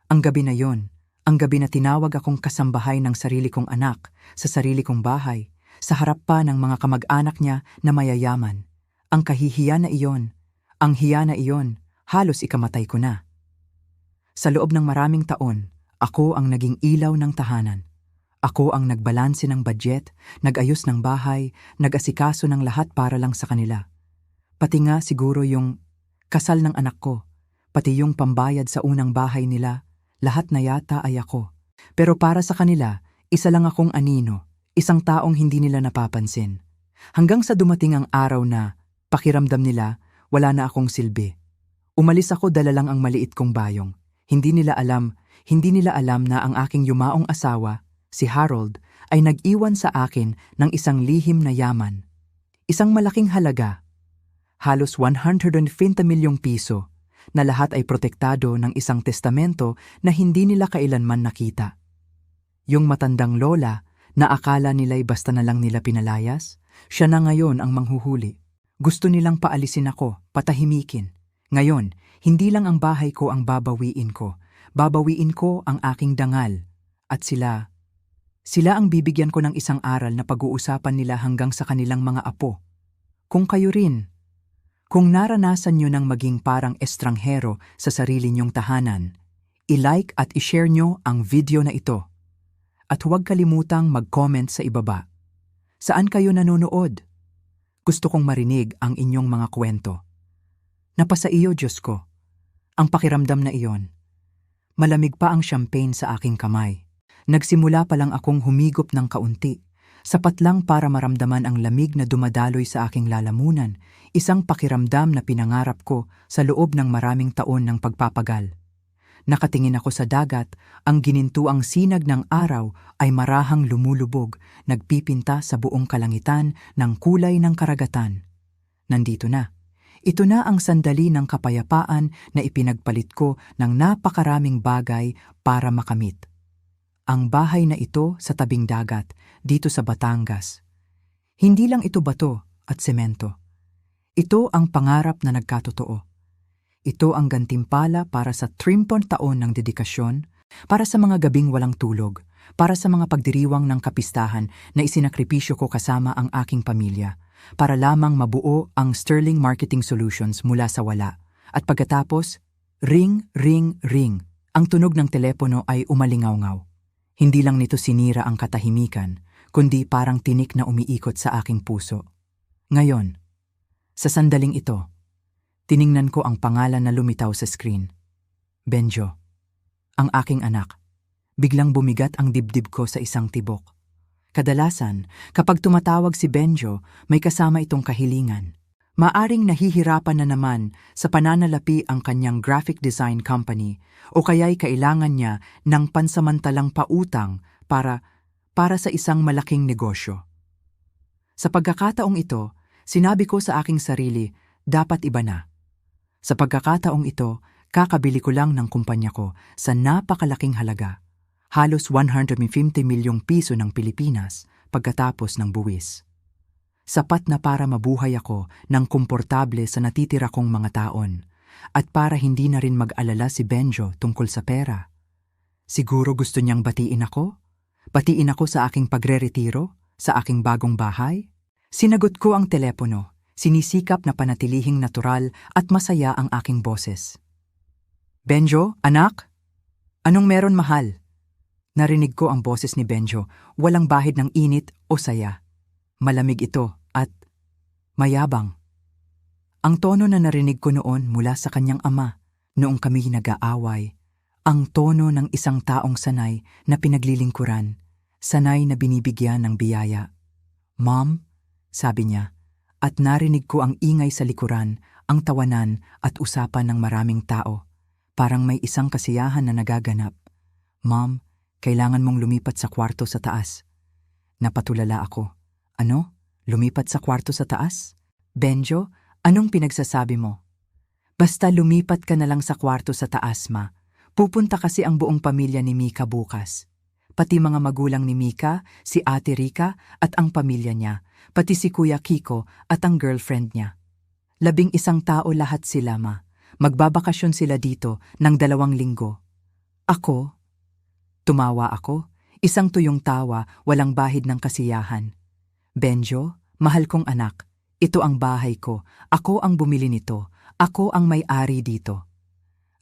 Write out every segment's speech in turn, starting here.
Ang gabi na yon, ang gabi na tinawag akong kasambahay ng sarili kong anak, sa sarili kong bahay, sa harap pa ng mga kamag-anak niya na mayayaman. Ang kahihiya na iyon, ang hiya na iyon, halos ikamatay ko na. Sa loob ng maraming taon, ako ang naging ilaw ng tahanan. Ako ang nagbalanse ng budget, nag-ayos ng bahay, nag-asikaso ng lahat para lang sa kanila. Pati nga siguro yung kasal ng anak ko, pati yung pambayad sa unang bahay nila, lahat na yata ay ako. Pero para sa kanila, isa lang akong anino, isang taong hindi nila napapansin. Hanggang sa dumating ang araw na, pakiramdam nila, wala na akong silbi. Umalis ako, dala lang ang maliit kong bayong. Hindi nila alam na ang aking yumaong asawa, si Harold, ay nag-iwan sa akin ng isang lihim na yaman. Isang malaking halaga, halos 150 milyong piso, na lahat ay protektado ng isang testamento na hindi nila kailanman nakita. Yung matandang lola na akala nila'y basta na lang nila pinalayas, siya na ngayon ang manghuhuli. Gusto nilang paalisin ako, patahimikin. Ngayon, hindi lang ang bahay ko ang babawiin ko ang aking dangal. At sila ang bibigyan ko ng isang aral na pag-uusapan nila hanggang sa kanilang mga apo. Kung kayo rin, kung naranasan nyo ng maging parang estranghero sa sarili nyong tahanan, i-like at i-share nyo ang video na ito. At huwag kalimutang mag-comment sa ibaba. Saan kayo nanonood? Gusto kong marinig ang inyong mga kwento. Napasa iyo, Diyos ko. Ang pakiramdam na iyon. Malamig pa ang champagne sa aking kamay. Nagsimula pa lang akong humigop ng kaunti. Sapat lang para maramdaman ang lamig na dumadaloy sa aking lalamunan, isang pakiramdam na pinangarap ko sa loob ng maraming taon ng pagpapagal. Nakatingin ako sa dagat, ang ginintuang sinag ng araw ay marahang lumulubog, nagpipinta sa buong kalangitan ng kulay ng karagatan. Nandito na. Ito na ang sandali ng kapayapaan na ipinagpalit ko ng napakaraming bagay para makamit. Ang bahay na ito sa tabing dagat, dito sa Batangas. Hindi lang ito bato at semento. Ito ang pangarap na nagkatotoo. Ito ang gantimpala para sa 30 taon ng dedikasyon, para sa mga gabing walang tulog, para sa mga pagdiriwang ng kapistahan na isinakripisyo ko kasama ang aking pamilya, para lamang mabuo ang Sterling Marketing Solutions mula sa wala. At pagkatapos, ring, ring, ring. Ang tunog ng telepono ay umalingaw-ngaw. Hindi lang nito sinira ang katahimikan, kundi parang tinik na umiikot sa aking puso. Ngayon, sa sandaling ito, tiningnan ko ang pangalan na lumitaw sa screen. Benjo, ang aking anak. Biglang bumigat ang dibdib ko sa isang tibok. Kadalasan, kapag tumatawag si Benjo, may kasama itong kahilingan. Maaring nahihirapan na naman sa pananalapi ang kanyang graphic design company o kaya'y kailangan niya ng pansamantalang pautang para sa isang malaking negosyo. Sa pagkakataong ito, sinabi ko sa aking sarili, dapat iba na. Sa pagkakataong ito, kakabili ko lang ng kumpanya ko sa napakalaking halaga, halos 150 milyong piso ng Pilipinas pagkatapos ng buwis. Sapat na para mabuhay ako ng komportable sa natitira kong mga taon at para hindi na rin mag-alala si Benjo tungkol sa pera. Siguro gusto niyang batiin ako? Batiin ako sa aking pagre-retiro? Sa aking bagong bahay? Sinagot ko ang telepono, sinisikap na panatilihing natural at masaya ang aking boses. Benjo, anak? Anong meron, mahal? Narinig ko ang boses ni Benjo, walang bahid ng init o saya. Malamig ito at mayabang. Ang tono na narinig ko noon mula sa kanyang ama noong kami nag-aaway, ang tono ng isang taong sanay na pinaglilingkuran, sanay na binibigyan ng biyaya. Mom, sabi niya, at narinig ko ang ingay sa likuran, ang tawanan at usapan ng maraming tao. Parang may isang kasiyahan na nagaganap. Mom, kailangan mong lumipat sa kwarto sa taas. Napatulala ako. Ano? Lumipat sa kwarto sa taas? Benjo, anong pinagsasabi mo? Basta lumipat ka na lang sa kwarto sa taas, ma. Pupunta kasi ang buong pamilya ni Mika bukas. Pati mga magulang ni Mika, si Ate Rika at ang pamilya niya, pati si Kuya Kiko at ang girlfriend niya. 11 tao lahat sila, ma. Magbabakasyon sila dito ng 2 linggo. Ako? Tumawa ako, isang tuyong tawa, walang bahid ng kasiyahan. Benjo, mahal kong anak, ito ang bahay ko, ako ang bumili nito, ako ang may-ari dito.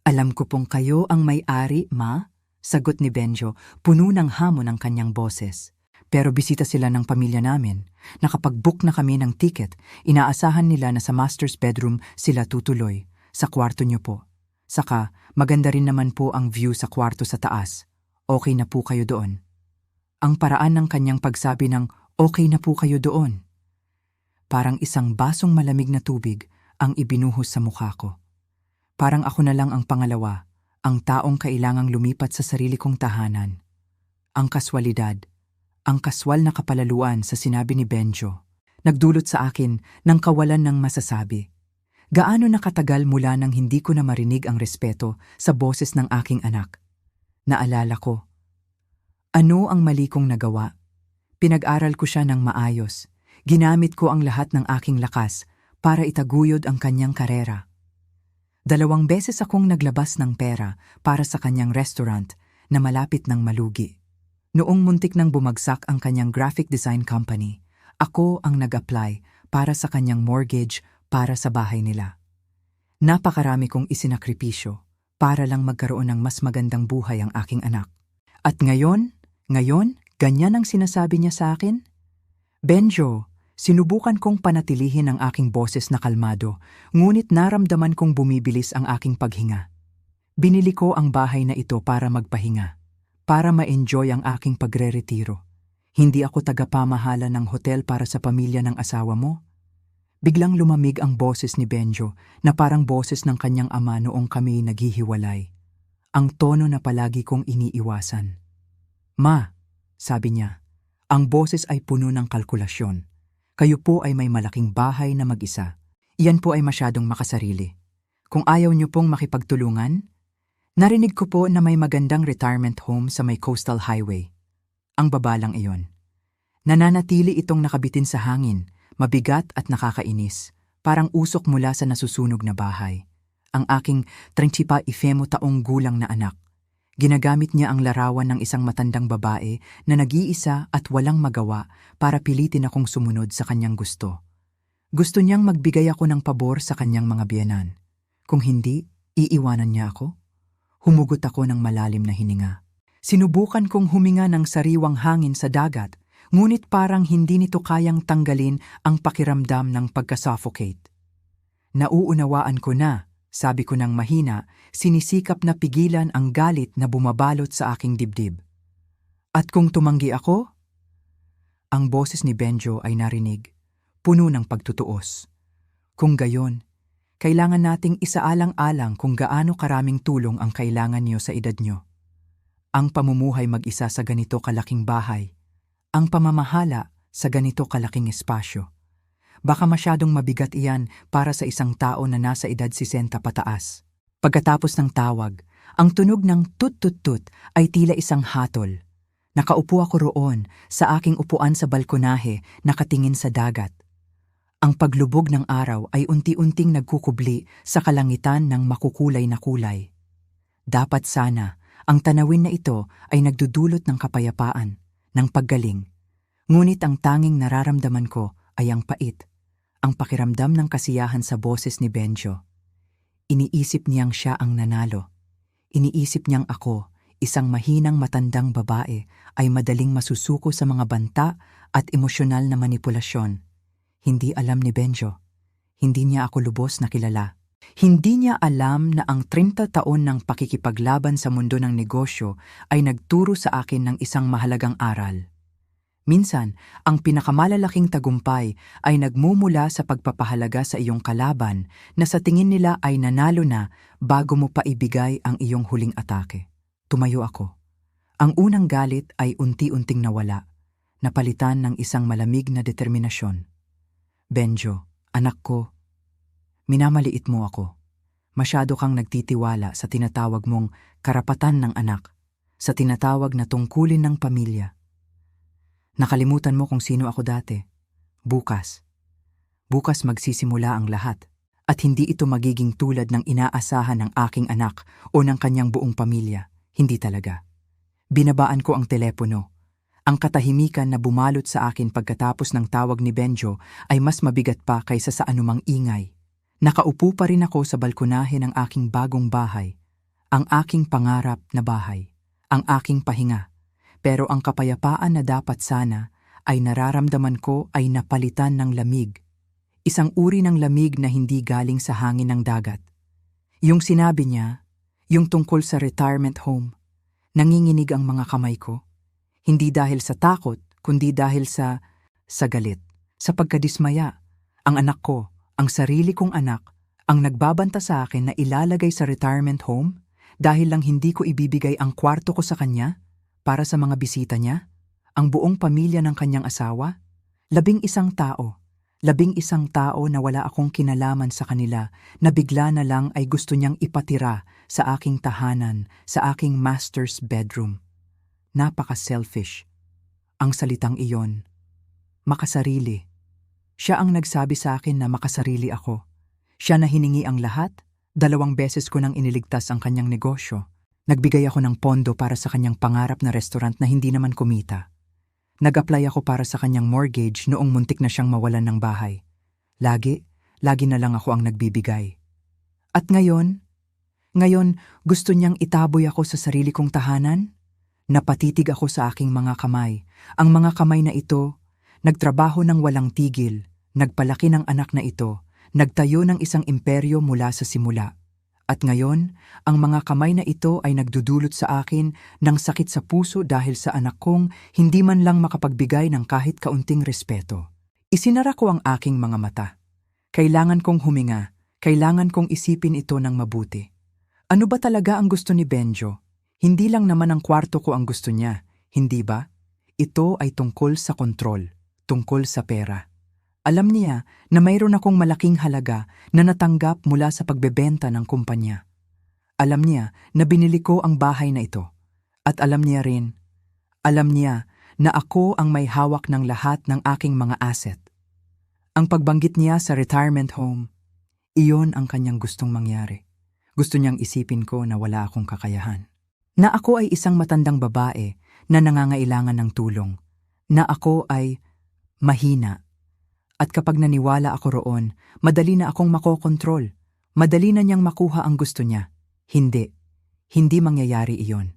Alam ko pong kayo ang may-ari, ma? Sagot ni Benjo, puno ng hamon ang kanyang boses. Pero bisita sila ng pamilya namin. Nakapag-book na kami ng ticket, inaasahan nila na sa master's bedroom sila tutuloy, sa kwarto niyo po. Saka, maganda rin naman po ang view sa kwarto sa taas. Okay na po kayo doon. Ang paraan ng kanyang pagsabi ng okay na po kayo doon. Parang isang basong malamig na tubig ang ibinuhos sa mukha ko. Parang ako na lang ang pangalawa, ang taong kailangang lumipat sa sarili kong tahanan. Ang kaswalidad, ang kaswal na kapalaluan sa sinabi ni Benjo, nagdulot sa akin ng kawalan ng masasabi. Gaano nakatagal mula nang hindi ko na marinig ang respeto sa boses ng aking anak. Naalala ko. Ano ang mali kong nagawa? Pinag-aral ko siya ng maayos. Ginamit ko ang lahat ng aking lakas para itaguyod ang kanyang karera. 2 beses akong naglabas ng pera para sa kanyang restaurant na malapit ng malugi. Noong muntik nang bumagsak ang kanyang graphic design company, ako ang nag-apply para sa kanyang mortgage para sa bahay nila. Napakarami kong isinakripisyo para lang magkaroon ng mas magandang buhay ang aking anak. At ngayon, ganyan ang sinasabi niya sa akin? Benjo, sinubukan kong panatilihin ang aking boses na kalmado, ngunit naramdaman kong bumibilis ang aking paghinga. Binili ko ang bahay na ito para magpahinga, para ma-enjoy ang aking pagre-retiro. Hindi ako tagapamahala ng hotel para sa pamilya ng asawa mo. Biglang lumamig ang boses ni Benjo na parang boses ng kanyang ama noong kami naghihiwalay. Ang tono na palagi kong iniiwasan. Ma, sabi niya, ang boses ay puno ng kalkulasyon. Kayo po ay may malaking bahay na mag-isa. Iyan po ay masyadong makasarili. Kung ayaw niyo pong makipagtulungan, narinig ko po na may magandang retirement home sa may coastal highway. Ang babalang iyon. Nananatili itong nakabitin sa hangin, mabigat at nakakainis, parang usok mula sa nasusunog na bahay. Ang aking 35 taong gulang na anak. Ginagamit niya ang larawan ng isang matandang babae na nag-iisa at walang magawa para pilitin akong sumunod sa kanyang gusto. Gusto niyang magbigay ako ng pabor sa kanyang mga biyenan. Kung hindi, iiwanan niya ako? Humugot ako ng malalim na hininga. Sinubukan kong huminga ng sariwang hangin sa dagat, ngunit parang hindi nito kayang tanggalin ang pakiramdam ng pagkasuffocate. Nauunawaan ko na, sabi ko ng mahina, sinisikap na pigilan ang galit na bumabalot sa aking dibdib. At kung tumanggi ako? Ang boses ni Benjo ay narinig, puno ng pagtutuos. Kung gayon, kailangan nating isaalang-alang kung gaano karaming tulong ang kailangan niyo sa edad niyo. Ang pamumuhay mag-isa sa ganito kalaking bahay, ang pamamahala sa ganito kalaking espasyo. Baka masyadong mabigat iyan para sa isang tao na nasa edad 60 pataas. Pagkatapos ng tawag, ang tunog ng tut-tut-tut ay tila isang hatol. Nakaupo ako roon sa aking upuan sa balkonahe, nakatingin sa dagat. Ang paglubog ng araw ay unti-unting nagkukubli sa kalangitan ng makukulay na kulay. Dapat sana, ang tanawin na ito ay nagdudulot ng kapayapaan, ng paggaling. Ngunit ang tanging nararamdaman ko ay ang pait. Ang pakiramdam ng kasiyahan sa boses ni Benjo. Iniisip niyang siya ang nanalo. Iniisip niyang ako, isang mahinang matandang babae, ay madaling masusuko sa mga banta at emosyonal na manipulasyon. Hindi alam ni Benjo. Hindi niya ako lubos na kilala. Hindi niya alam na ang 30 taon ng pakikipaglaban sa mundo ng negosyo ay nagturo sa akin ng isang mahalagang aral. Minsan, ang pinakamalalaking tagumpay ay nagmumula sa pagpapahalaga sa iyong kalaban na sa tingin nila ay nanalo na bago mo pa ibigay ang iyong huling atake. Tumayo ako. Ang unang galit ay unti-unting nawala, napalitan ng isang malamig na determinasyon. Benjo, anak ko, minamaliit mo ako. Masyado kang nagtitiwala sa tinatawag mong karapatan ng anak, sa tinatawag na tungkulin ng pamilya. Nakalimutan mo kung sino ako dati. Bukas magsisimula ang lahat. At hindi ito magiging tulad ng inaasahan ng aking anak o ng kanyang buong pamilya. Hindi talaga. Binabaan ko ang telepono. Ang katahimikan na bumalot sa akin pagkatapos ng tawag ni Benjo ay mas mabigat pa kaysa sa anumang ingay. Nakaupo pa rin ako sa balkonahe ng aking bagong bahay. Ang aking pangarap na bahay. Ang aking pahinga. Pero ang kapayapaan na dapat sana ay nararamdaman ko ay napalitan ng lamig. Isang uri ng lamig na hindi galing sa hangin ng dagat. Yung sinabi niya, yung tungkol sa retirement home, nanginginig ang mga kamay ko. Hindi dahil sa takot, kundi dahil sa galit, sa pagkadismaya. Ang anak ko, ang sarili kong anak, ang nagbabanta sa akin na ilalagay sa retirement home dahil lang hindi ko ibibigay ang kwarto ko sa kanya para sa mga bisita niya, ang buong pamilya ng kanyang asawa. 11 tao. 11 tao na wala akong kinalaman sa kanila na bigla na lang ay gusto niyang ipatira sa aking tahanan, sa aking master's bedroom. Napaka-selfish. Ang salitang iyon. Makasarili. Siya ang nagsabi sa akin na makasarili ako. Siya na hiningi ang lahat. 2 beses ko nang iniligtas ang kanyang negosyo. Nagbigay ako ng pondo para sa kanyang pangarap na restaurant na hindi naman kumita. Nag-apply ako para sa kanyang mortgage noong muntik na siyang mawalan ng bahay. Lagi na lang ako ang nagbibigay. At ngayon gusto niyang itaboy ako sa sarili kong tahanan? Napatitig ako sa aking mga kamay. Ang mga kamay na ito, nagtrabaho ng walang tigil, nagpalaki ng anak na ito, nagtayo ng isang imperyo mula sa simula. At ngayon, ang mga kamay na ito ay nagdudulot sa akin ng sakit sa puso dahil sa anak kong hindi man lang makapagbigay ng kahit kaunting respeto. Isinara ko ang aking mga mata. Kailangan kong huminga, kailangan kong isipin ito ng mabuti. Ano ba talaga ang gusto ni Benjo? Hindi lang naman ang kwarto ko ang gusto niya, hindi ba? Ito ay tungkol sa kontrol, tungkol sa pera. Alam niya na mayroon akong malaking halaga na natanggap mula sa pagbebenta ng kumpanya. Alam niya na binili ko ang bahay na ito. At alam niya na ako ang may hawak ng lahat ng aking mga asset. Ang pagbanggit niya sa retirement home, iyon ang kanyang gustong mangyari. Gusto niyang isipin ko na wala akong kakayahan. Na ako ay isang matandang babae na nangangailangan ng tulong. Na ako ay mahina. At kapag naniwala ako roon, madali na akong makokontrol. Madali na niyang makuha ang gusto niya. Hindi mangyayari iyon.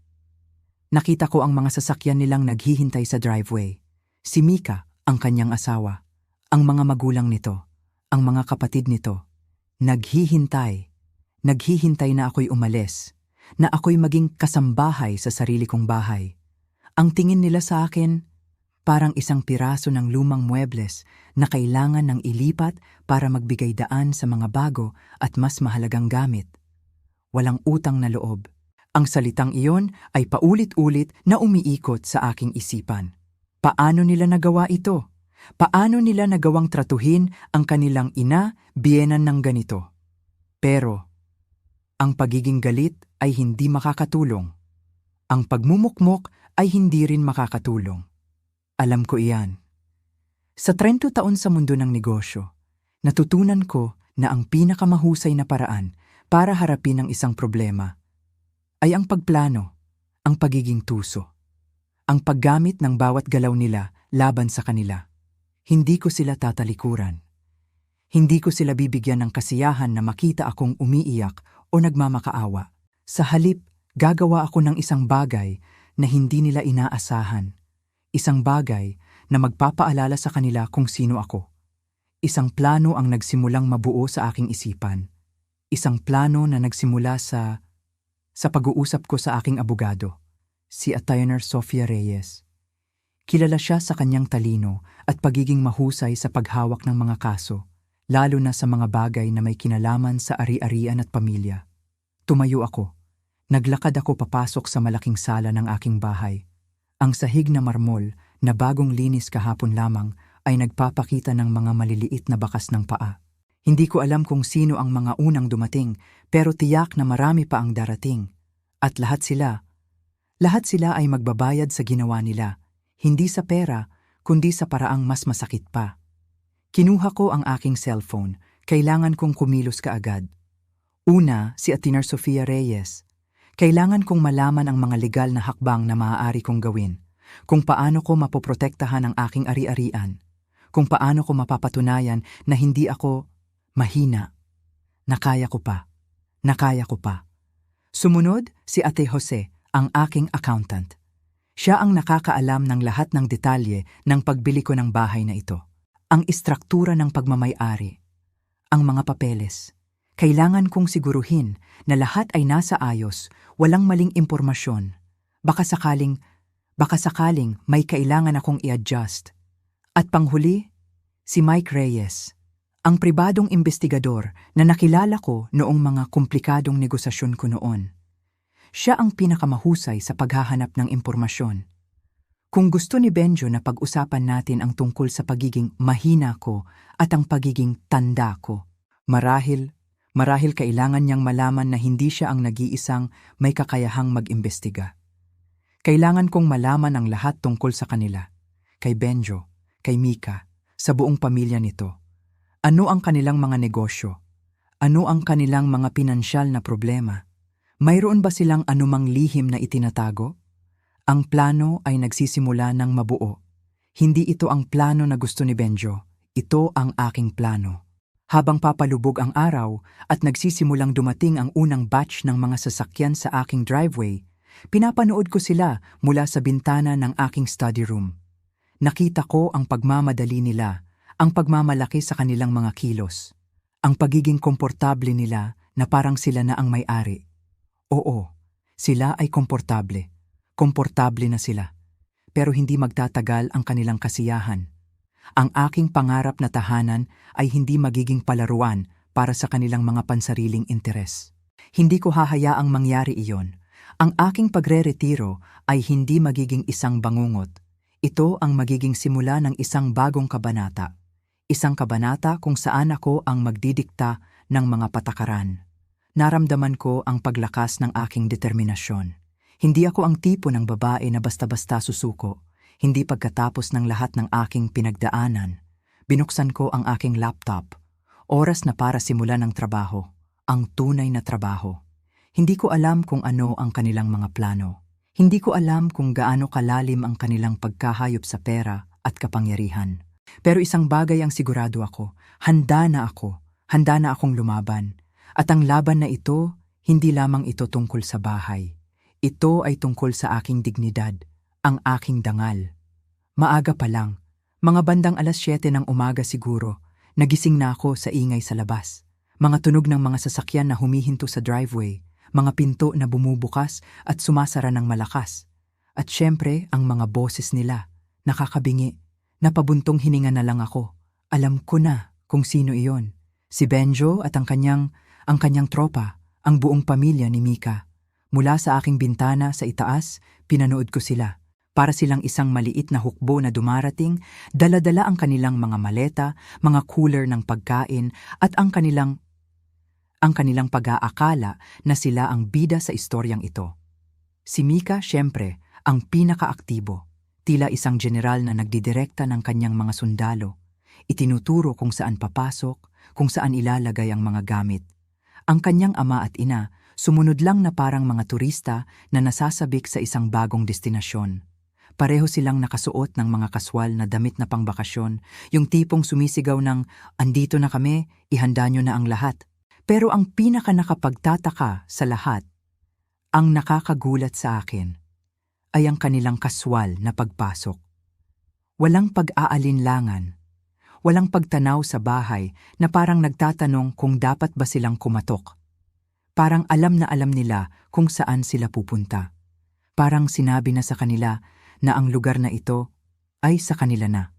Nakita ko ang mga sasakyan nilang naghihintay sa driveway. Si Mika, ang kanyang asawa, ang mga magulang nito, ang mga kapatid nito. Naghihintay na ako'y umalis, na ako'y maging kasambahay sa sarili kong bahay. Ang tingin nila sa akin, parang isang piraso ng lumang muebles na kailangan ng ilipat para magbigay daan sa mga bago at mas mahalagang gamit. Walang utang na loob. Ang salitang iyon ay paulit-ulit na umiikot sa aking isipan. Paano nila nagawa ito? Paano nila nagawang tratuhin ang kanilang ina, biyenan ng ganito? Pero, ang pagiging galit ay hindi makakatulong. Ang pagmumukmok ay hindi rin makakatulong. Alam ko iyan. Sa 30 taon sa mundo ng negosyo, natutunan ko na ang pinakamahusay na paraan para harapin ang isang problema ay ang pagplano, ang pagiging tuso, ang paggamit ng bawat galaw nila laban sa kanila. Hindi ko sila tatalikuran. Hindi ko sila bibigyan ng kasiyahan na makita akong umiiyak o nagmamakaawa. Sa halip, gagawa ako ng isang bagay na hindi nila inaasahan. Isang bagay na magpapaalala sa kanila kung sino ako. Isang plano ang nagsimulang mabuo sa aking isipan. Isang plano na nagsimula sa pag-uusap ko sa aking abogado, si Attorney Sofia Reyes. Kilala siya sa kanyang talino at pagiging mahusay sa paghawak ng mga kaso, lalo na sa mga bagay na may kinalaman sa ari-arian at pamilya. Tumayo ako. Naglakad ako papasok sa malaking sala ng aking bahay. Ang sahig na marmol na bagong linis kahapon lamang ay nagpapakita ng mga maliliit na bakas ng paa. Hindi ko alam kung sino ang mga unang dumating, pero tiyak na marami pa ang darating. At lahat sila ay magbabayad sa ginawa nila, hindi sa pera, kundi sa paraang mas masakit pa. Kinuha ko ang aking cellphone, kailangan kong kumilos kaagad. Una, si Attorney Sofia Reyes. Kailangan kong malaman ang mga legal na hakbang na maaari kong gawin, kung paano ko mapoprotektahan ang aking ari-arian, kung paano ko mapapatunayan na hindi ako mahina, na kaya ko pa, na kaya ko pa. Sumunod si Ate Jose, ang aking accountant. Siya ang nakakaalam ng lahat ng detalye ng pagbili ko ng bahay na ito. Ang istruktura ng pagmamay-ari, ang mga papeles. Kailangan kong siguruhin na lahat ay nasa ayos, walang maling impormasyon. Baka sakaling may kailangan akong i-adjust. At panghuli, si Mike Reyes, ang pribadong investigador na nakilala ko noong mga komplikadong negosasyon ko noon. Siya ang pinakamahusay sa paghahanap ng impormasyon. Kung gusto ni Benjo na pag-usapan natin ang tungkol sa pagiging mahina ko at ang pagiging tanda ko, marahil kailangan niyang malaman na hindi siya ang nag-iisang may kakayahang mag-imbestiga. Kailangan kong malaman ang lahat tungkol sa kanila, kay Benjo, kay Mika, sa buong pamilya nito. Ano ang kanilang mga negosyo? Ano ang kanilang mga pinansyal na problema? Mayroon ba silang anumang lihim na itinatago? Ang plano ay nagsisimula ng mabuo. Hindi ito ang plano na gusto ni Benjo. Ito ang aking plano. Habang papalubog ang araw at nagsisimulang dumating ang unang batch ng mga sasakyan sa aking driveway, pinapanood ko sila mula sa bintana ng aking study room. Nakita ko ang pagmamadali nila, ang pagmamalaki sa kanilang mga kilos, ang pagiging komportable nila na parang sila na ang may-ari. Oo, sila ay komportable. Komportable na sila. Pero hindi magtatagal ang kanilang kasiyahan. Ang aking pangarap na tahanan ay hindi magiging palaruan para sa kanilang mga pansariling interes. Hindi ko hahayaang mangyari iyon. Ang aking pagre-retiro ay hindi magiging isang bangungot. Ito ang magiging simula ng isang bagong kabanata. Isang kabanata kung saan ako ang magdidikta ng mga patakaran. Naramdaman ko ang paglakas ng aking determinasyon. Hindi ako ang tipo ng babae na basta-basta susuko. Hindi pagkatapos ng lahat ng aking pinagdaanan. Binuksan ko ang aking laptop. Oras na para simulan ang trabaho. Ang tunay na trabaho. Hindi ko alam kung ano ang kanilang mga plano. Hindi ko alam kung gaano kalalim ang kanilang pagkahayop sa pera at kapangyarihan. Pero isang bagay ang sigurado ako. Handa na akong lumaban. At ang laban na ito, hindi lamang ito tungkol sa bahay. Ito ay tungkol sa aking dignidad, ang aking dangal. Maaga pa lang, mga bandang 7:00 ng umaga siguro, nagising na ako sa ingay sa labas. Mga tunog ng mga sasakyan na humihinto sa driveway, mga pinto na bumubukas at sumasara ng malakas. At syempre, ang mga boses nila, nakakabingi. Napabuntong hininga na lang ako. Alam ko na kung sino iyon. Si Benjo at ang kanyang tropa, ang buong pamilya ni Mika. Mula sa aking bintana sa itaas, pinanood ko sila. Para silang isang maliit na hukbo na dumarating, dala-dala ang kanilang mga maleta, mga cooler ng pagkain at ang kanilang pag-aakala na sila ang bida sa istoryang ito. Si Mika, syempre, ang pinakaaktibo. Tila isang general na nagdidirekta ng kanyang mga sundalo. Itinuturo kung saan papasok, kung saan ilalagay ang mga gamit. Ang kanyang ama at ina, sumunod lang na parang mga turista na nasasabik sa isang bagong destinasyon. Pareho silang nakasuot ng mga kaswal na damit na pangbakasyon, yung tipong sumisigaw ng, "Andito na kami, ihanda nyo na ang lahat." Pero ang pinaka nakapagtataka sa lahat, ang nakakagulat sa akin, ay ang kanilang kaswal na pagpasok. Walang pag-aalinlangan, walang pagtanaw sa bahay na parang nagtatanong kung dapat ba silang kumatok. Parang alam na alam nila kung saan sila pupunta. Parang sinabi na sa kanila na ang lugar na ito ay sa kanila na.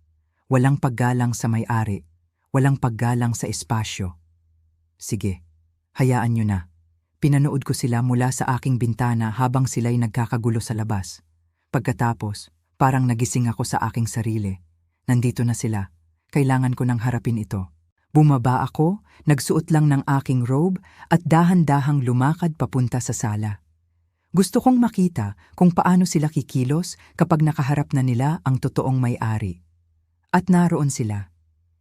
Walang paggalang sa may-ari, walang paggalang sa espasyo. Sige, hayaan nyo na. Pinanood ko sila mula sa aking bintana habang sila'y nagkakagulo sa labas. Pagkatapos, parang nagising ako sa aking sarili. Nandito na sila. Kailangan ko nang harapin ito. Bumaba ako, nagsuot lang ng aking robe at dahan-dahang lumakad papunta sa sala. Gusto kong makita kung paano sila kikilos kapag nakaharap na nila ang totoong may-ari. At naroon sila.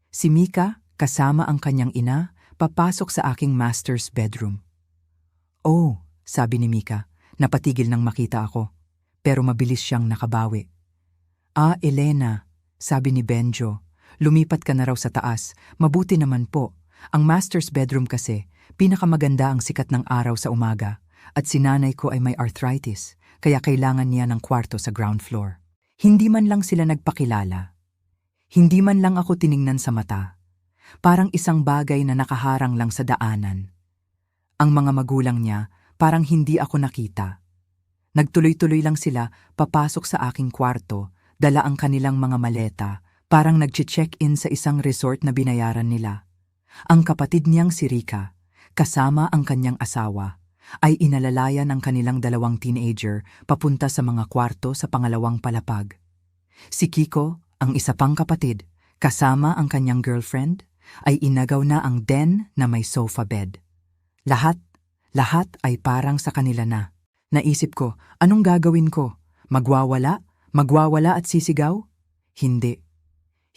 Si Mika, kasama ang kanyang ina, papasok sa aking master's bedroom. "Oh," sabi ni Mika, Napatigil nang makita ako, pero mabilis siyang nakabawi. "Ah, Elena," sabi ni Benjo, "lumipat ka na raw sa taas. Mabuti naman po. Ang master's bedroom kasi, pinakamaganda ang sikat ng araw sa umaga. At si nanay ko ay may arthritis, kaya kailangan niya ng kwarto sa ground floor." Hindi man lang sila nagpakilala. Hindi man lang ako tiningnan sa mata. Parang isang bagay na nakaharang lang sa daanan. Ang mga magulang niya, parang hindi ako nakita. Nagtuloy-tuloy lang sila papasok sa aking kwarto, dala ang kanilang mga maleta, parang nag-check-in sa isang resort na binayaran nila. Ang kapatid niyang si Rika, kasama ang kanyang asawa, ay inalalayan ng kanilang 2 teenager papunta sa mga kwarto sa pangalawang palapag. Si Kiko, ang isa pang kapatid, kasama ang kanyang girlfriend, ay inagaw na ang den na may sofa bed. Lahat ay parang sa kanila na. Naisip ko, anong gagawin ko? Magwawala at sisigaw? Hindi.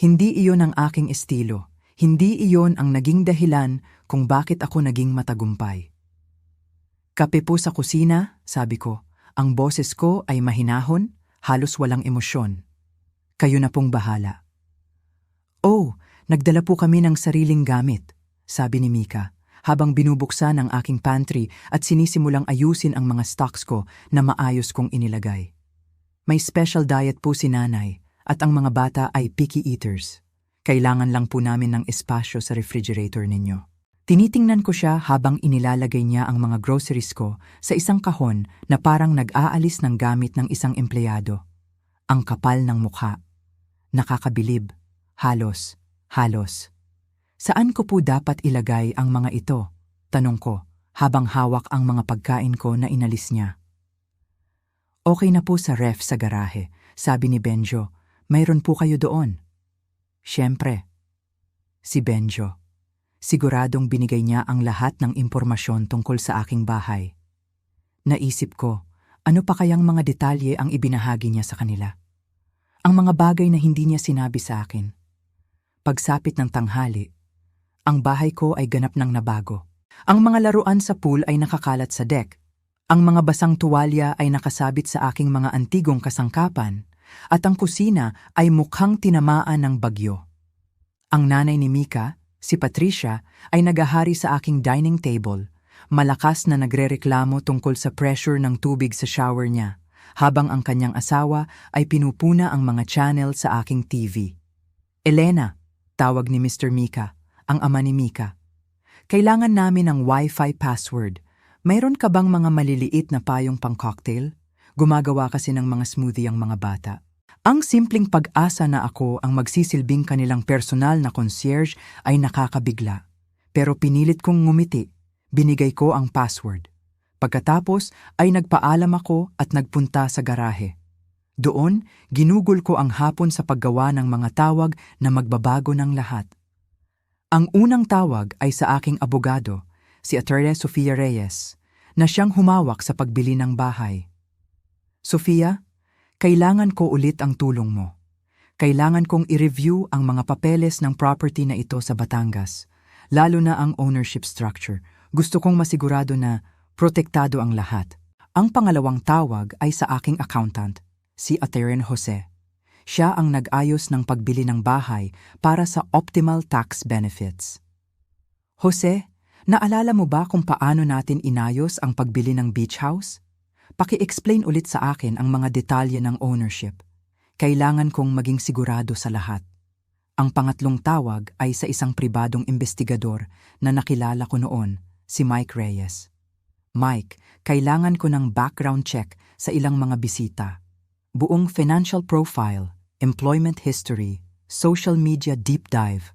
Hindi iyon ang aking estilo. Hindi iyon ang naging dahilan kung bakit ako naging matagumpay. "Kape po sa kusina," sabi ko. Ang boses ko ay mahinahon, halos walang emosyon. "Kayo na pong bahala." "Oh, nagdala po kami ng sariling gamit," sabi ni Mika, habang binubuksan ang aking pantry at sinisimulang ayusin ang mga stocks ko na maayos kong inilagay. "May special diet po si nanay at ang mga bata ay picky eaters. Kailangan lang po namin ng espasyo sa refrigerator ninyo." Tinitingnan ko siya habang inilalagay niya ang mga groceries ko sa isang kahon na parang nag-aalis ng gamit ng isang empleyado. Ang kapal ng mukha. Nakakabilib. Halos. "Saan ko po dapat ilagay ang mga ito?" tanong ko habang hawak ang mga pagkain ko na inalis niya. "Okay na po sa ref sa garahe," sabi ni Benjo. "Mayroon po kayo doon." Siyempre. Si Benjo. Siguradong binigay niya ang lahat ng impormasyon tungkol sa aking bahay. Naisip ko, ano pa kayang mga detalye ang ibinahagi niya sa kanila? Ang mga bagay na hindi niya sinabi sa akin. Pagsapit ng tanghali, ang bahay ko ay ganap ng nabago. Ang mga laruan sa pool ay nakakalat sa deck. Ang mga basang tuwalya ay nakasabit sa aking mga antigong kasangkapan. At ang kusina ay mukhang tinamaan ng bagyo. Ang nanay ni Mika, si Patricia, ay nagahari sa aking dining table, malakas na nagrereklamo tungkol sa pressure ng tubig sa shower niya, habang ang kanyang asawa ay pinupuna ang mga channel sa aking TV. "Elena," tawag ni Mr. Mika, ang ama ni Mika. "Kailangan namin ng Wi-Fi password. Mayroon ka bang mga maliliit na payong pang-cocktail? Gumagawa kasi ng mga smoothie ang mga bata." Ang simpleng pag-asa na ako ang magsisilbing kanilang personal na concierge ay nakakabigla. Pero pinilit kong ngumiti. Binigay ko ang password. Pagkatapos ay nagpaalam ako at nagpunta sa garahe. Doon, ginugol ko ang hapon sa paggawa ng mga tawag na magbabago ng lahat. Ang unang tawag ay sa aking abogado, si Attorney Sofia Reyes, na siyang humawak sa pagbili ng bahay. "Sofia, kailangan ko ulit ang tulong mo. Kailangan kong i-review ang mga papeles ng property na ito sa Batangas, lalo na ang ownership structure. Gusto kong masigurado na protektado ang lahat." Ang pangalawang tawag ay sa aking accountant, si Attorney Jose. Siya ang nag-ayos ng pagbili ng bahay para sa optimal tax benefits. "Jose, naalala mo ba kung paano natin inayos ang pagbili ng beach house? Paki-explain ulit sa akin ang mga detalye ng ownership. Kailangan kong maging sigurado sa lahat." Ang pangatlong tawag ay sa isang pribadong investigador na nakilala ko noon, si Mike Reyes. "Mike, kailangan ko ng background check sa ilang mga bisita. Buong financial profile, employment history, social media deep dive.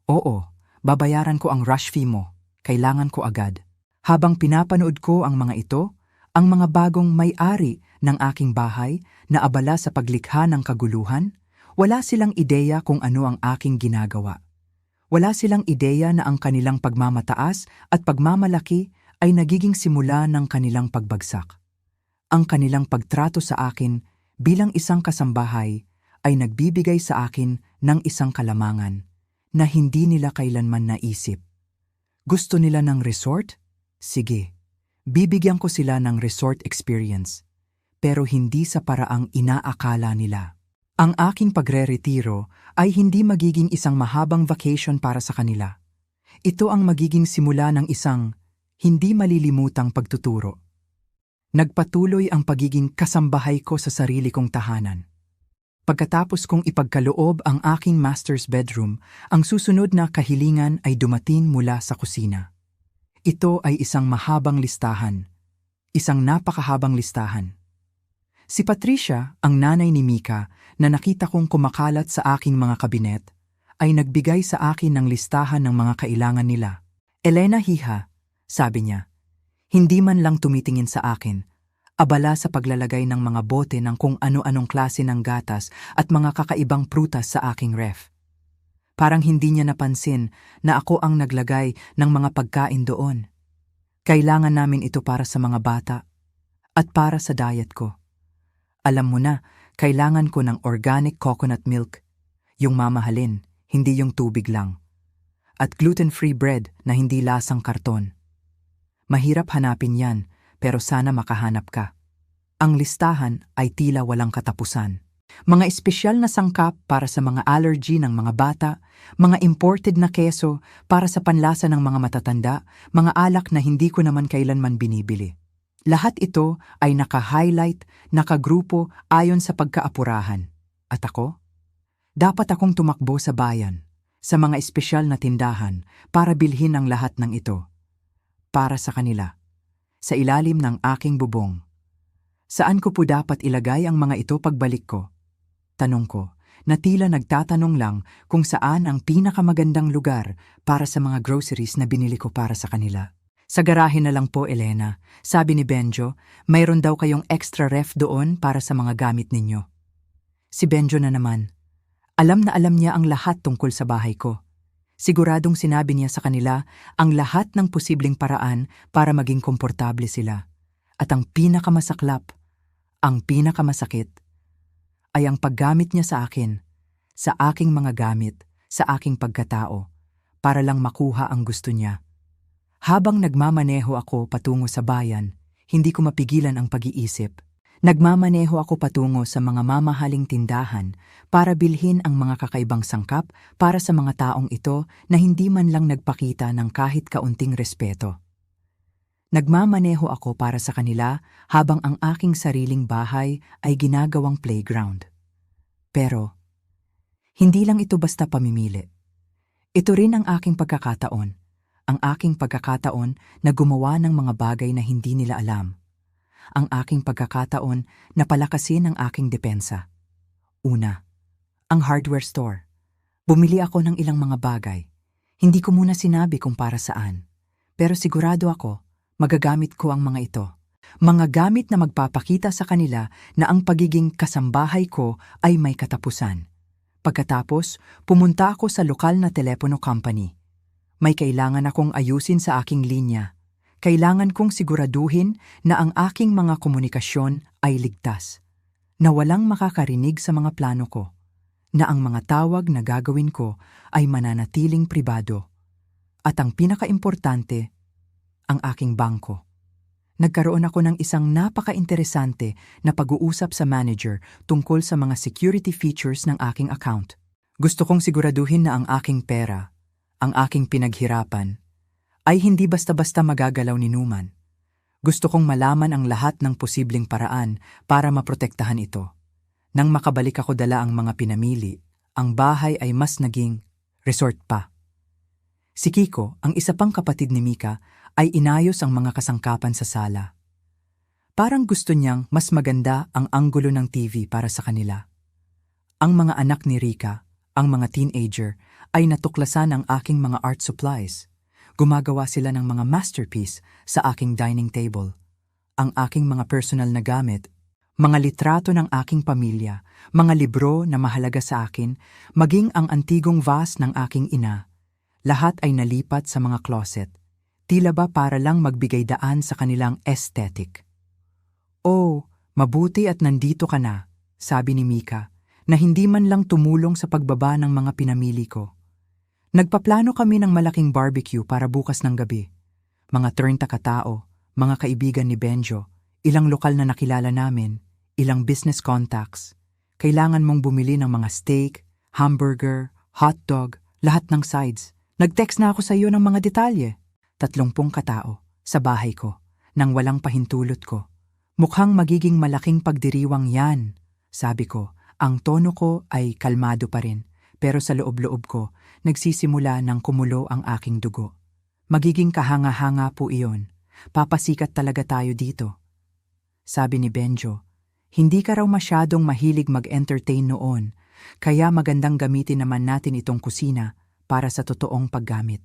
Oo, babayaran ko ang rush fee mo. Kailangan ko agad." Habang pinapanood ko ang mga ito, ang mga bagong may-ari ng aking bahay na abala sa paglikha ng kaguluhan, wala silang ideya kung ano ang aking ginagawa. Wala silang ideya na ang kanilang pagmamataas at pagmamalaki ay nagiging simula ng kanilang pagbagsak. Ang kanilang pagtrato sa akin bilang isang kasambahay ay nagbibigay sa akin ng isang kalamangan na hindi nila kailanman naisip. Gusto nila ng resort? Sige. Bibigyan ko sila ng resort experience, pero hindi sa paraang inaakala nila. Ang aking pagre-retiro ay hindi magiging isang mahabang vacation para sa kanila. Ito ang magiging simula ng isang hindi malilimutang pagtuturo. Nagpatuloy ang pagiging kasambahay ko sa sarili kong tahanan. Pagkatapos kong ipagkaloob ang aking master's bedroom, ang susunod na kahilingan ay dumating mula sa kusina. Ito ay isang mahabang listahan. Isang napakahabang listahan. Si Patricia, ang nanay ni Mika, na nakita kong kumakalat sa aking mga kabinet, ay nagbigay sa akin ng listahan ng mga kailangan nila. Elena hiha, sabi niya. Hindi man lang tumitingin sa akin, abala sa paglalagay ng mga bote ng kung ano-anong klase ng gatas at mga kakaibang prutas sa aking ref. Parang hindi niya napansin na ako ang naglagay ng mga pagkain doon. Kailangan namin ito para sa mga bata at para sa diet ko. Alam mo na, kailangan ko ng organic coconut milk, yung mamahalin, hindi yung tubig lang. At gluten-free bread na hindi lasang karton. Mahirap hanapin yan, pero sana makahanap ka. Ang listahan ay tila walang katapusan. Mga espesyal na sangkap para sa mga allergy ng mga bata, mga imported na keso para sa panlasa ng mga matatanda, mga alak na hindi ko naman kailanman binibili. Lahat ito ay naka-highlight, nakagrupo ayon sa pagkaapurahan. At ako? Dapat akong tumakbo sa bayan, sa mga espesyal na tindahan para bilhin ang lahat ng ito. Para sa kanila, sa ilalim ng aking bubong. Saan ko po dapat ilagay ang mga ito pagbalik ko? Tanong ko, na tila nagtatanong lang kung saan ang pinakamagandang lugar para sa mga groceries na binili ko para sa kanila. Sa garahe na lang po, Elena, sabi ni Benjo, mayroon daw kayong extra ref doon para sa mga gamit ninyo. Si Benjo na naman. Alam na alam niya ang lahat tungkol sa bahay ko. Siguradong sinabi niya sa kanila ang lahat ng posibleng paraan para maging komportable sila. At ang pinakamasaklap, ang pinakamasakit, ay ang paggamit niya sa akin, sa aking mga gamit, sa aking pagkatao, para lang makuha ang gusto niya. Habang nagmamaneho ako patungo sa bayan, hindi ko mapigilan ang pag-iisip. Nagmamaneho ako patungo sa mga mamahaling tindahan para bilhin ang mga kakaibang sangkap para sa mga taong ito na hindi man lang nagpakita ng kahit kaunting respeto. Nagmamaneho ako para sa kanila habang ang aking sariling bahay ay ginagawang playground. Pero, hindi lang ito basta pamimili. Ito rin ang aking pagkakataon. Ang aking pagkakataon na gumawa ng mga bagay na hindi nila alam. Ang aking pagkakataon na palakasin ang aking depensa. Una, ang hardware store. Bumili ako ng ilang mga bagay. Hindi ko muna sinabi kung para saan. Pero sigurado ako, magagamit ko ang mga ito. Mga gamit na magpapakita sa kanila na ang pagiging kasambahay ko ay may katapusan. Pagkatapos, pumunta ako sa lokal na telepono company. May kailangan akong ayusin sa aking linya. Kailangan kong siguraduhin na ang aking mga komunikasyon ay ligtas, na walang makakarinig sa mga plano ko, na ang mga tawag na gagawin ko ay mananatiling pribado, at ang pinakaimportante, ang aking bangko. Nagkaroon ako ng isang napaka-interesante na pag-uusap sa manager tungkol sa mga security features ng aking account. Gusto kong siguraduhin na ang aking pera, ang aking pinaghirapan, ay hindi basta-basta magagalaw ni Numan. Gusto kong malaman ang lahat ng posibleng paraan para maprotektahan ito. Nang makabalik ako dala ang mga pinamili, ang bahay ay mas naging resort pa. Si Kiko, ang isa pang kapatid ni Mika, ay inayos ang mga kasangkapan sa sala. Parang gusto niyang mas maganda ang anggulo ng TV para sa kanila. Ang mga anak ni Rika, ang mga teenager, ay natuklasan ang aking mga art supplies. Gumagawa sila ng mga masterpiece sa aking dining table. Ang aking mga personal na gamit, mga litrato ng aking pamilya, mga libro na mahalaga sa akin, maging ang antigong vase ng aking ina. Lahat ay nalipat sa mga closet. Tila ba para lang magbigay daan sa kanilang aesthetic. "Oh, mabuti at nandito ka na," sabi ni Mika, na hindi man lang tumulong sa pagbaba ng mga pinamili ko. Nagpaplano kami ng malaking barbecue para bukas ng gabi. Mga 30 katao, mga kaibigan ni Benjo, ilang lokal na nakilala namin, ilang business contacts. Kailangan mong bumili ng mga steak, hamburger, hotdog, lahat ng sides. Nag-text na ako sa iyo ng mga detalye. 30 katao sa bahay ko nang walang pahintulot ko. Mukhang magiging malaking pagdiriwang yan, sabi ko. Ang tono ko ay kalmado pa rin, pero sa loob-loob ko, nagsisimula ng kumulo ang aking dugo. Magiging kahanga-hanga po iyon. Papasikat talaga tayo dito. Sabi ni Benjo, hindi ka raw masyadong mahilig mag-entertain noon, kaya magandang gamitin naman natin itong kusina para sa totoong paggamit.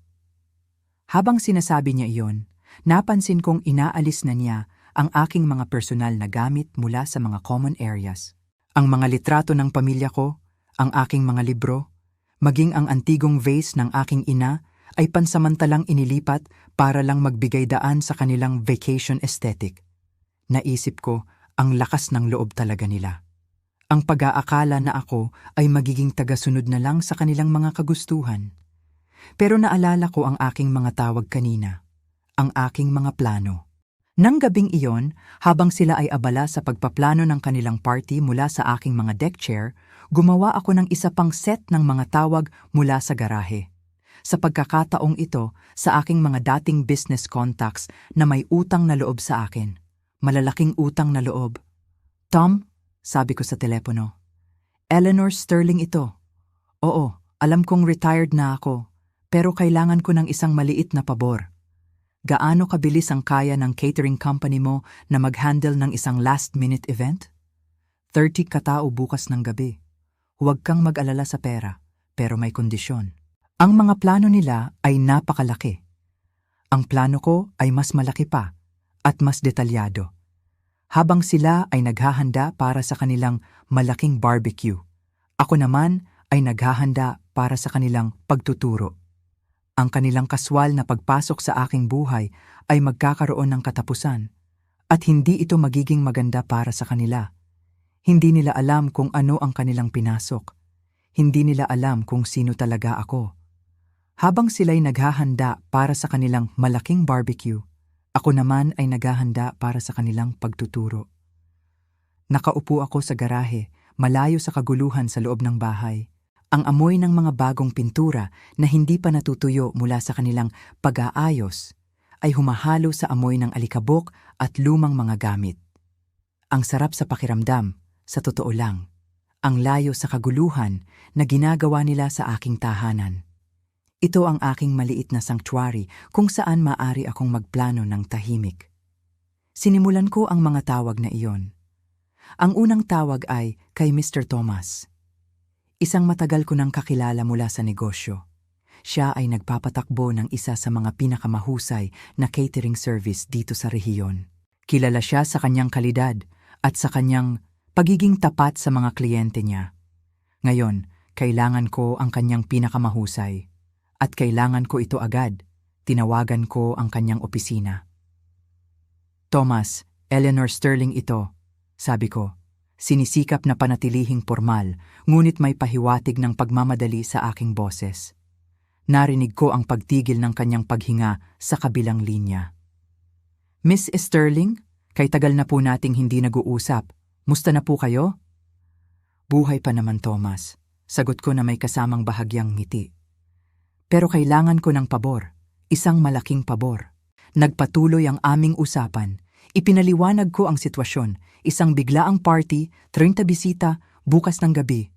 Habang sinasabi niya iyon, napansin kong inaalis na niya ang aking mga personal na gamit mula sa mga common areas. Ang mga litrato ng pamilya ko, ang aking mga libro, maging ang antigong vase ng aking ina ay pansamantalang inilipat para lang magbigay daan sa kanilang vacation aesthetic. Naisip ko, ang lakas ng loob talaga nila. Ang pag-aakala na ako ay magiging tagasunod na lang sa kanilang mga kagustuhan. Pero naalala ko ang aking mga tawag kanina, ang aking mga plano. Nang gabing iyon, habang sila ay abala sa pagpaplano ng kanilang party mula sa aking mga deck chair, gumawa ako ng isa pang set ng mga tawag mula sa garahe. Sa pagkakataong ito, sa aking mga dating business contacts na may utang na loob sa akin. Malalaking utang na loob. Tom, sabi ko sa telepono. Eleanor Sterling ito. Oo, alam kong retired na ako, pero kailangan ko ng isang maliit na pabor. Gaano kabilis ang kaya ng catering company mo na mag-handle ng isang last-minute event? 30 katao bukas ng gabi. Huwag kang mag-alala sa pera, pero may kondisyon. Ang mga plano nila ay napakalaki. Ang plano ko ay mas malaki pa at mas detalyado. Habang sila ay naghahanda para sa kanilang malaking barbecue, ako naman ay naghahanda para sa kanilang pagtuturo. Ang kanilang kaswal na pagpasok sa aking buhay ay magkakaroon ng katapusan at hindi ito magiging maganda para sa kanila. Hindi nila alam kung ano ang kanilang pinasok. Hindi nila alam kung sino talaga ako. Habang sila'y naghahanda para sa kanilang malaking barbecue, ako naman ay naghahanda para sa kanilang pagtuturo. Nakaupo ako sa garahe, malayo sa kaguluhan sa loob ng bahay. Ang amoy ng mga bagong pintura na hindi pa natutuyo mula sa kanilang pag-aayos ay humahalo sa amoy ng alikabok at lumang mga gamit. Ang sarap sa pakiramdam, sa totoo lang, ang layo sa kaguluhan na ginagawa nila sa aking tahanan. Ito ang aking maliit na sanctuary kung saan maaari akong magplano ng tahimik. Sinimulan ko ang mga tawag na iyon. Ang unang tawag ay kay Mr. Thomas. Isang matagal ko nang kakilala mula sa negosyo. Siya ay nagpapatakbo ng isa sa mga pinakamahusay na catering service dito sa rehiyon. Kilala siya sa kanyang kalidad at sa kanyang pagiging tapat sa mga kliyente niya. Ngayon, kailangan ko ang kanyang pinakamahusay. At kailangan ko ito agad. Tinawagan ko ang kanyang opisina. Thomas, Eleanor Sterling ito, sabi ko. Sinisikap na panatilihing formal, ngunit may pahiwatig ng pagmamadali sa aking boses. Narinig ko ang pagtigil ng kanyang paghinga sa kabilang linya. Miss Sterling, kay tagal na po nating hindi nag-uusap. Musta na po kayo? Buhay pa naman, Thomas. Sagot ko na may kasamang bahagyang ngiti. Pero kailangan ko ng pabor, isang malaking pabor. Nagpatuloy ang aming usapan. Ipinaliwanag ko ang sitwasyon, isang biglaang party, 30 bisita, bukas ng gabi.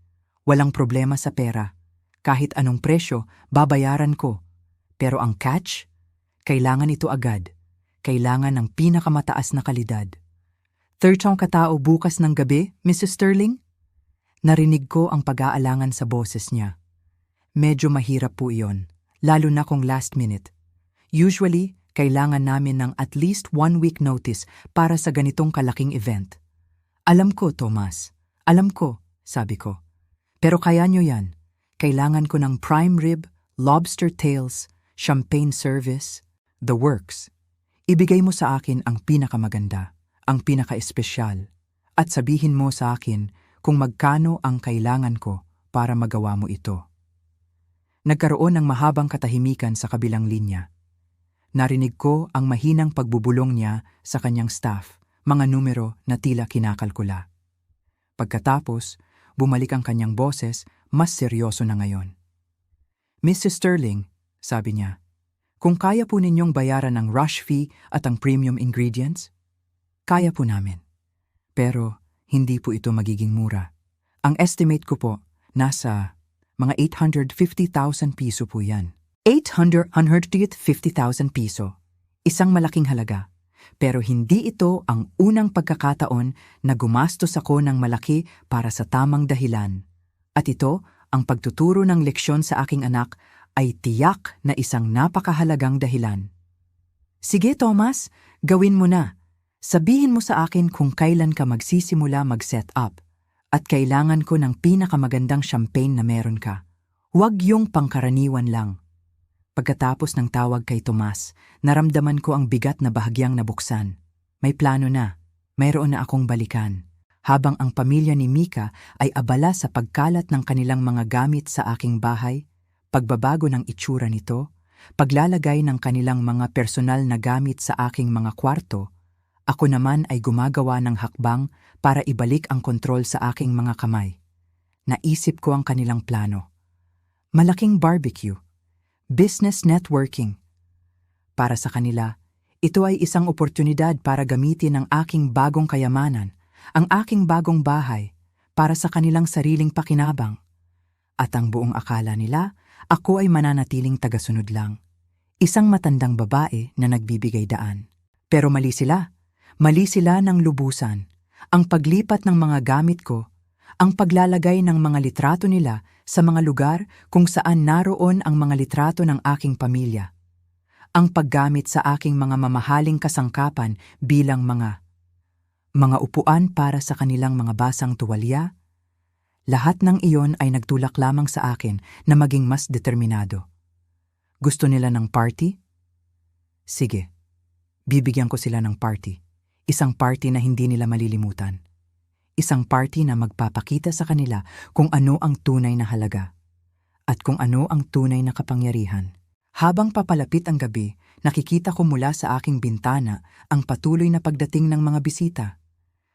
Walang problema sa pera. Kahit anong presyo, babayaran ko. Pero ang catch? Kailangan ito agad. Kailangan ng pinakamataas na kalidad. 30 katao bukas ng gabi, Mrs. Sterling? Narinig ko ang pag-aalangan sa boses niya. Medyo mahirap po iyon, lalo na kung last minute. Usually, kailangan namin ng at least 1 week notice para sa ganitong kalaking event. Alam ko, Thomas. Alam ko, sabi ko. Pero kaya nyo yan. Kailangan ko ng prime rib, lobster tails, champagne service, the works. Ibigay mo sa akin ang pinakamaganda, ang pinaka-espesyal, at sabihin mo sa akin kung magkano ang kailangan ko para magawa mo ito. Nagkaroon ng mahabang katahimikan sa kabilang linya. Narinig ko ang mahinang pagbubulong niya sa kanyang staff, mga numero na tila kinakalkula. Pagkatapos, bumalik ang kanyang boses, mas seryoso na ngayon. "Mrs. Sterling," sabi niya, "kung kaya po ninyong bayaran ang rush fee at ang premium ingredients, kaya po namin. Pero hindi po ito magiging mura. Ang estimate ko po, nasa mga 850,000 piso po yan." 850,000 piso. Isang malaking halaga. Pero hindi ito ang unang pagkakataon na gumastos ako ng malaki para sa tamang dahilan. At ito, ang pagtuturo ng leksyon sa aking anak, ay tiyak na isang napakahalagang dahilan. "Sige, Thomas, gawin mo na. Sabihin mo sa akin kung kailan ka magsisimula mag-set up. At kailangan ko ng pinakamagandang champagne na meron ka. Huwag yung pangkaraniwan lang." Pagkatapos ng tawag kay Tomas, naramdaman ko ang bigat na bahagyang nabuksan. May plano na. Mayroon na akong balikan. Habang ang pamilya ni Mika ay abala sa pagkalat ng kanilang mga gamit sa aking bahay, pagbabago ng itsura nito, paglalagay ng kanilang mga personal na gamit sa aking mga kwarto, ako naman ay gumagawa ng hakbang para ibalik ang kontrol sa aking mga kamay. Naisip ko ang kanilang plano. Malaking barbecue. Business networking. Para sa kanila, ito ay isang oportunidad para gamitin ang aking bagong kayamanan, ang aking bagong bahay, para sa kanilang sariling pakinabang. At ang buong akala nila, ako ay mananatiling tagasunod lang. Isang matandang babae na nagbibigay daan. Pero mali sila. Mali sila ng lubusan. Ang paglipat ng mga gamit ko, ang paglalagay ng mga litrato nila sa mga lugar kung saan naroon ang mga litrato ng aking pamilya. Ang paggamit sa aking mga mamahaling kasangkapan bilang mga upuan para sa kanilang mga basang tuwalya, lahat ng iyon ay nagtulak lamang sa akin na maging mas determinado. Gusto nila ng party? Sige, bibigyan ko sila ng party. Isang party na hindi nila malilimutan. Isang party na magpapakita sa kanila kung ano ang tunay na halaga at kung ano ang tunay na kapangyarihan. Habang papalapit ang gabi, nakikita ko mula sa aking bintana ang patuloy na pagdating ng mga bisita.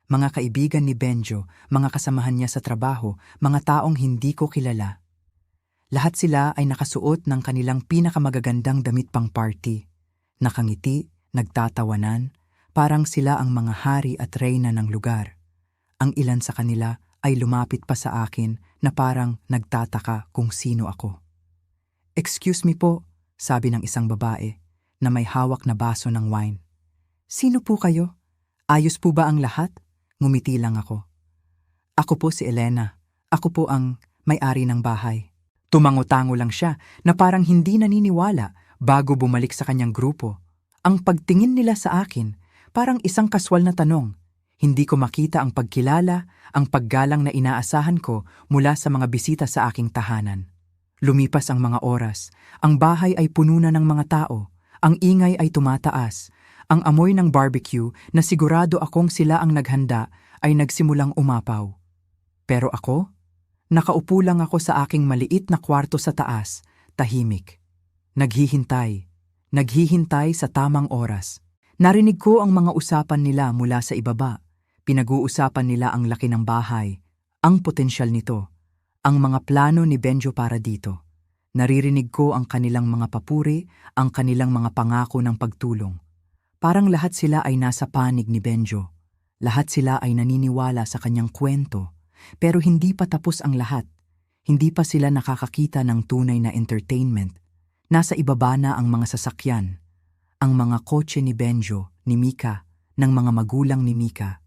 Mga kaibigan ni Benjo, mga kasamahan niya sa trabaho, mga taong hindi ko kilala. Lahat sila ay nakasuot ng kanilang pinakamagagandang damit pang party. Nakangiti, nagtatawanan, parang sila ang mga hari at reyna ng lugar. Ang ilan sa kanila ay lumapit pa sa akin na parang nagtataka kung sino ako. "Excuse me po," sabi ng isang babae na may hawak na baso ng wine. "Sino po kayo? Ayos po ba ang lahat?" Ngumiti lang ako. "Ako po si Elena. Ako po ang may-ari ng bahay." Tumango-tango lang siya na parang hindi naniniwala bago bumalik sa kanyang grupo. Ang pagtingin nila sa akin, parang isang kaswal na tanong. Hindi ko makita ang pagkilala, ang paggalang na inaasahan ko mula sa mga bisita sa aking tahanan. Lumipas ang mga oras, ang bahay ay puno na ng mga tao, ang ingay ay tumataas, ang amoy ng barbecue na sigurado akong sila ang naghanda ay nagsimulang umapaw. Pero ako? Nakaupo lang ako sa aking maliit na kwarto sa taas, tahimik. Naghihintay sa tamang oras. Narinig ko ang mga usapan nila mula sa ibaba. Pinag-uusapan nila ang laki ng bahay, ang potensyal nito, ang mga plano ni Benjo para dito. Naririnig ko ang kanilang mga papuri, ang kanilang mga pangako ng pagtulong. Parang lahat sila ay nasa panig ni Benjo. Lahat sila ay naniniwala sa kanyang kwento, pero hindi pa tapos ang lahat. Hindi pa sila nakakakita ng tunay na entertainment. Nasa ibaba na ang mga sasakyan, ang mga kotse ni Benjo, ni Mika, ng mga magulang ni Mika.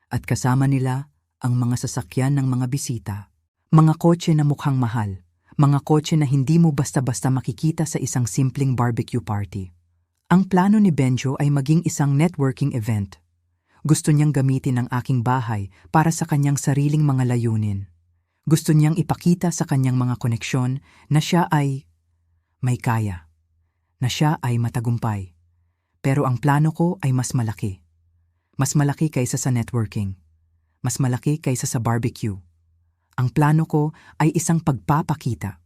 At kasama nila ang mga sasakyan ng mga bisita. Mga kotse na mukhang mahal. Mga kotse na hindi mo basta-basta makikita sa isang simpleng barbecue party. Ang plano ni Benjo ay maging isang networking event. Gusto niyang gamitin ang aking bahay para sa kanyang sariling mga layunin. Gusto niyang ipakita sa kanyang mga koneksyon na siya ay may kaya, na siya ay matagumpay. Pero ang plano ko ay mas malaki. Mas malaki kaysa sa networking. Mas malaki kaysa sa barbecue. Ang plano ko ay isang pagpapakita.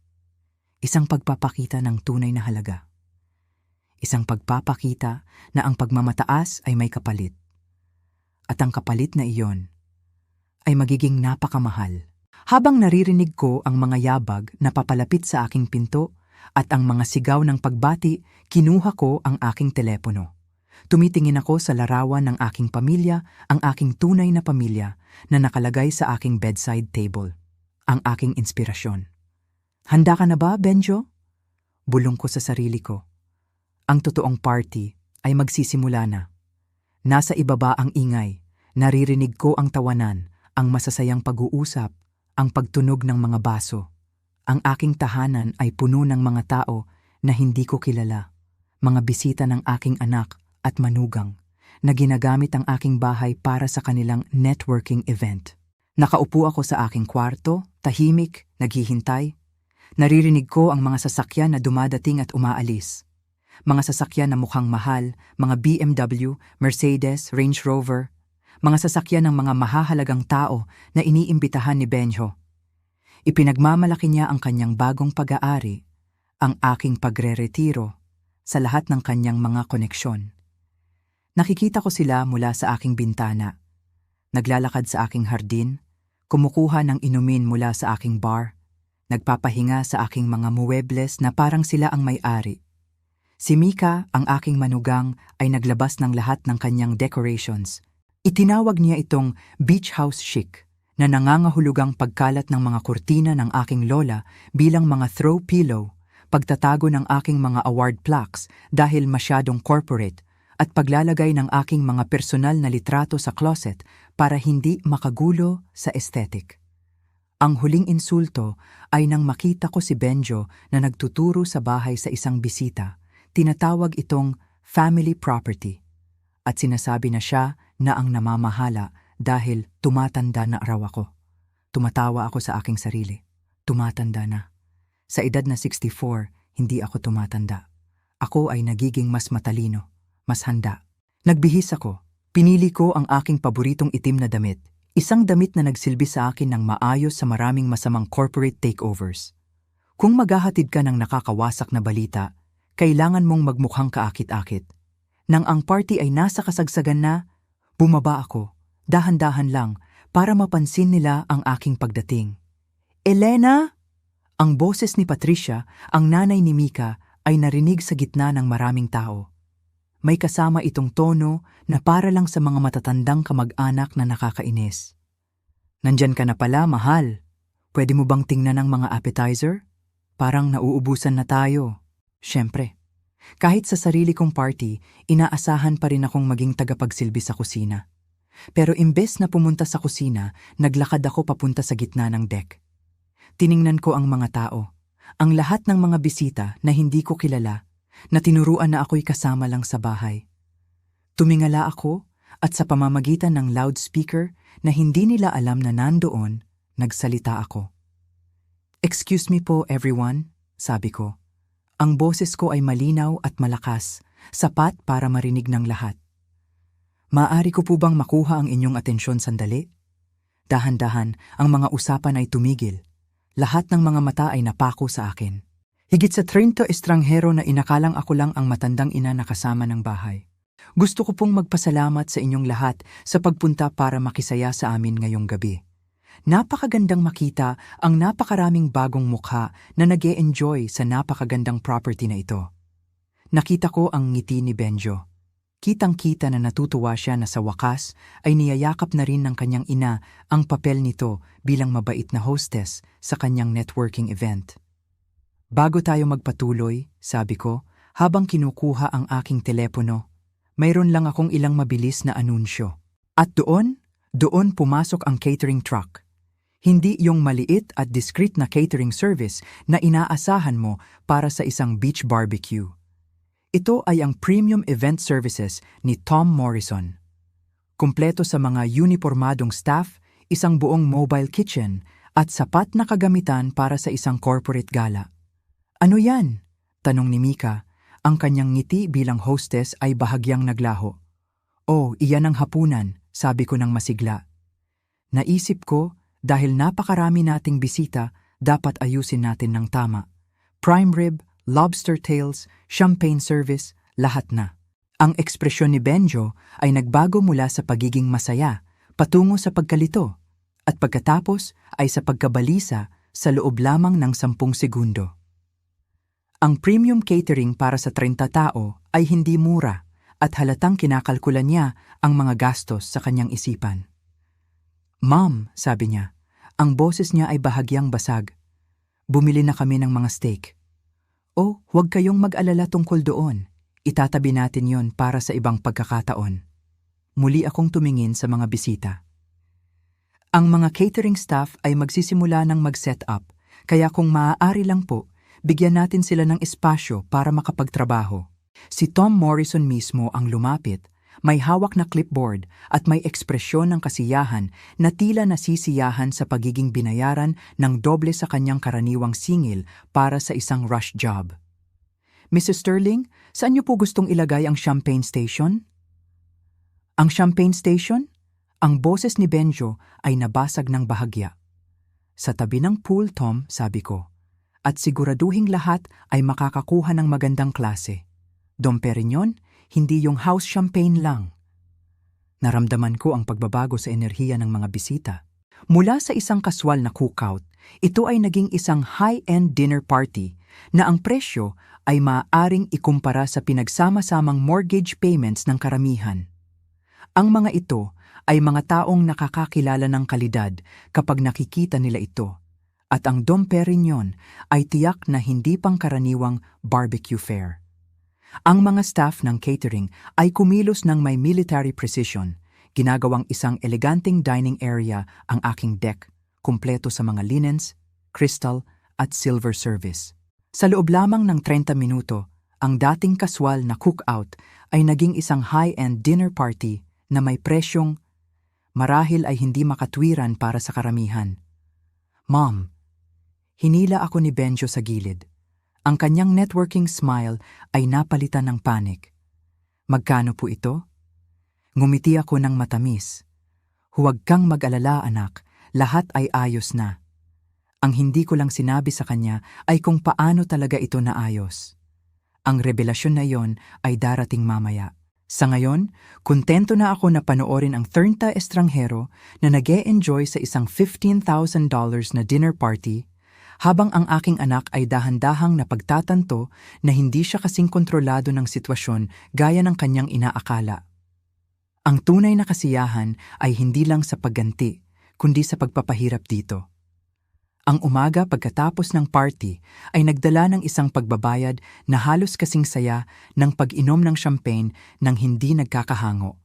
Isang pagpapakita ng tunay na halaga. Isang pagpapakita na ang pagmamataas ay may kapalit. At ang kapalit na iyon ay magiging napakamahal. Habang naririnig ko ang mga yabag na papalapit sa aking pinto at ang mga sigaw ng pagbati, kinuha ko ang aking telepono. Tumitingin ako sa larawan ng aking pamilya, ang aking tunay na pamilya na nakalagay sa aking bedside table. Ang aking inspirasyon. Handa ka na ba, Benjo? Bulong ko sa sarili ko. Ang totoong party ay magsisimula na. Nasa ibaba ang ingay, naririnig ko ang tawanan, ang masasayang pag-uusap, ang pagtunog ng mga baso. Ang aking tahanan ay puno ng mga tao na hindi ko kilala, mga bisita ng aking anak at manugang, na ginagamit ang aking bahay para sa kanilang networking event. Nakaupo ako sa aking kwarto, tahimik, naghihintay. Naririnig ko ang mga sasakyan na dumadating at umaalis. Mga sasakyan na mukhang mahal, mga BMW, Mercedes, Range Rover, mga sasakyan ng mga mahahalagang tao na iniimbitahan ni Benjo. Ipinagmamalaki niya ang kanyang bagong pag-aari, ang aking pagre-retiro sa lahat ng kanyang mga koneksyon. Nakikita ko sila mula sa aking bintana. Naglalakad sa aking hardin, kumukuha ng inumin mula sa aking bar, nagpapahinga sa aking mga muebles na parang sila ang may-ari. Si Mika, ang aking manugang, ay naglabas ng lahat ng kanyang decorations. Itinawag niya itong beach house chic na nangangahulugang pagkalat ng mga kurtina ng aking lola bilang mga throw pillow, pagtatago ng aking mga award plaques dahil masyadong corporate, at paglalagay ng aking mga personal na litrato sa closet para hindi makagulo sa aesthetic. Ang huling insulto ay nang makita ko si Benjo na nagtuturo sa bahay sa isang bisita. Tinatawag itong family property at sinasabi na siya na ang namamahala dahil tumatanda na raw ako. Tumatawa ako sa aking sarili. Tumatanda na. Sa edad na 64, hindi ako tumatanda. Ako ay nagiging mas matalino, mas handa. Nagbihis ako. Pinili ko ang aking paboritong itim na damit. Isang damit na nagsilbi sa akin ng maayos sa maraming masamang corporate takeovers. Kung maghahatid ka ng nakakawasak na balita, kailangan mong magmukhang kaakit-akit. Nang ang party ay nasa kasagsagan na, bumaba ako, dahan-dahan lang, para mapansin nila ang aking pagdating. Elena! Ang boses ni Patricia, ang nanay ni Mika, ay narinig sa gitna ng maraming tao. May kasama itong tono na para lang sa mga matatandang kamag-anak na nakakainis. Nandyan ka na pala, mahal. Pwede mo bang tingnan ang mga appetizer? Parang nauubusan na tayo. Siyempre, kahit sa sarili kong party, inaasahan pa rin akong maging tagapagsilbi sa kusina. Pero imbes na pumunta sa kusina, naglakad ako papunta sa gitna ng deck. Tiningnan ko ang mga tao, ang lahat ng mga bisita na hindi ko kilala, na tinuruan na ako'y kasama lang sa bahay. Tumingala ako at sa pamamagitan ng loudspeaker na hindi nila alam na nandoon, nagsalita ako. "Excuse me po everyone," sabi ko. Ang boses ko ay malinaw at malakas, sapat para marinig ng lahat. "Maaari ko po bang makuha ang inyong atensyon sandali?" Dahan-dahan, ang mga usapan ay tumigil. Lahat ng mga mata ay napako sa akin. Higit sa 30 estranghero na inakalang ako lang ang matandang ina na kasama ng bahay. Gusto ko pong magpasalamat sa inyong lahat sa pagpunta para makisaya sa amin ngayong gabi. Napakagandang makita ang napakaraming bagong mukha na nag-e-enjoy sa napakagandang property na ito. Nakita ko ang ngiti ni Benjo. Kitang-kita na natutuwa siya na sa wakas ay niyayakap na rin ng kanyang ina ang papel nito bilang mabait na hostess sa kanyang networking event. Bago tayo magpatuloy, sabi ko, habang kinukuha ang aking telepono, mayroon lang akong ilang mabilis na anunsyo. At doon pumasok ang catering truck. Hindi yung maliit at discreet na catering service na inaasahan mo para sa isang beach barbecue. Ito ay ang premium event services ni Tom Morrison. Kumpleto sa mga unipormadong staff, isang buong mobile kitchen, at sapat na kagamitan para sa isang corporate gala. "Ano yan?" tanong ni Mika. Ang kanyang ngiti bilang hostess ay bahagyang naglaho. "Oh, iyan ang hapunan," sabi ko ng masigla. Naisip ko, dahil napakarami nating bisita, dapat ayusin natin ng tama. Prime rib, lobster tails, champagne service, lahat na. Ang ekspresyon ni Benjo ay nagbago mula sa pagiging masaya, patungo sa pagkalito, at pagkatapos ay sa pagkabalisa sa loob lamang ng 10 segundo. Ang premium catering para sa 30 tao ay hindi mura at halatang kinakalkulan niya ang mga gastos sa kanyang isipan. "Ma'am," sabi niya, ang boses niya ay bahagyang basag. "Bumili na kami ng mga steak." "Oh, huwag kayong mag-alala tungkol doon. Itatabi natin yon para sa ibang pagkakataon." Muli akong tumingin sa mga bisita. Ang mga catering staff ay magsisimula ng mag-set up, kaya kung maaari lang po, bigyan natin sila ng espasyo para makapagtrabaho. Si Tom Morrison mismo ang lumapit, may hawak na clipboard at may ekspresyon ng kasiyahan na tila nasisiyahan sa pagiging binayaran ng doble sa kanyang karaniwang singil para sa isang rush job. "Mrs. Sterling, saan niyo po gustong ilagay ang champagne station?" "Ang champagne station?" Ang boses ni Benjo ay nabasag ng bahagya. "Sa tabi ng pool, Tom," sabi ko. "At siguraduhing lahat ay makakakuha ng magandang klase. Dom Perignon, hindi yung house champagne lang." Naramdaman ko ang pagbabago sa enerhiya ng mga bisita. Mula sa isang kaswal na cookout, ito ay naging isang high-end dinner party na ang presyo ay maaaring ikumpara sa pinagsama-samang mortgage payments ng karamihan. Ang mga ito ay mga taong nakakakilala ng kalidad kapag nakikita nila ito, at ang Dom Perignon ay tiyak na hindi pangkaraniwang barbecue fare. Ang mga staff ng catering ay kumilos ng may military precision, ginagawang isang eleganteng dining area ang aking deck, kumpleto sa mga linens, crystal at silver service. Sa loob lamang ng 30 minuto, ang dating kaswal na cookout ay naging isang high-end dinner party na may presyong marahil ay hindi makatwiran para sa karamihan. "Mom," hinila ako ni Benjo sa gilid. Ang kanyang networking smile ay napalitan ng panic. "Magkano po ito?" Ngumiti ako ng matamis. "Huwag kang mag-alala, anak, lahat ay ayos na." Ang hindi ko lang sinabi sa kanya ay kung paano talaga ito naayos. Ang revelasyon na yon ay darating mamaya. Sa ngayon, kontento na ako na panoorin ang 30 estranghero na nag-e-enjoy sa isang $15,000 na dinner party, habang ang aking anak ay dahan-dahang napagtatanto na hindi siya kasing kontrolado ng sitwasyon gaya ng kanyang inaakala. Ang tunay na kasiyahan ay hindi lang sa pagganti, kundi sa pagpapahirap dito. Ang umaga pagkatapos ng party ay nagdala ng isang pagbabayad na halos kasing saya ng pag-inom ng champagne nang hindi nagkakahango.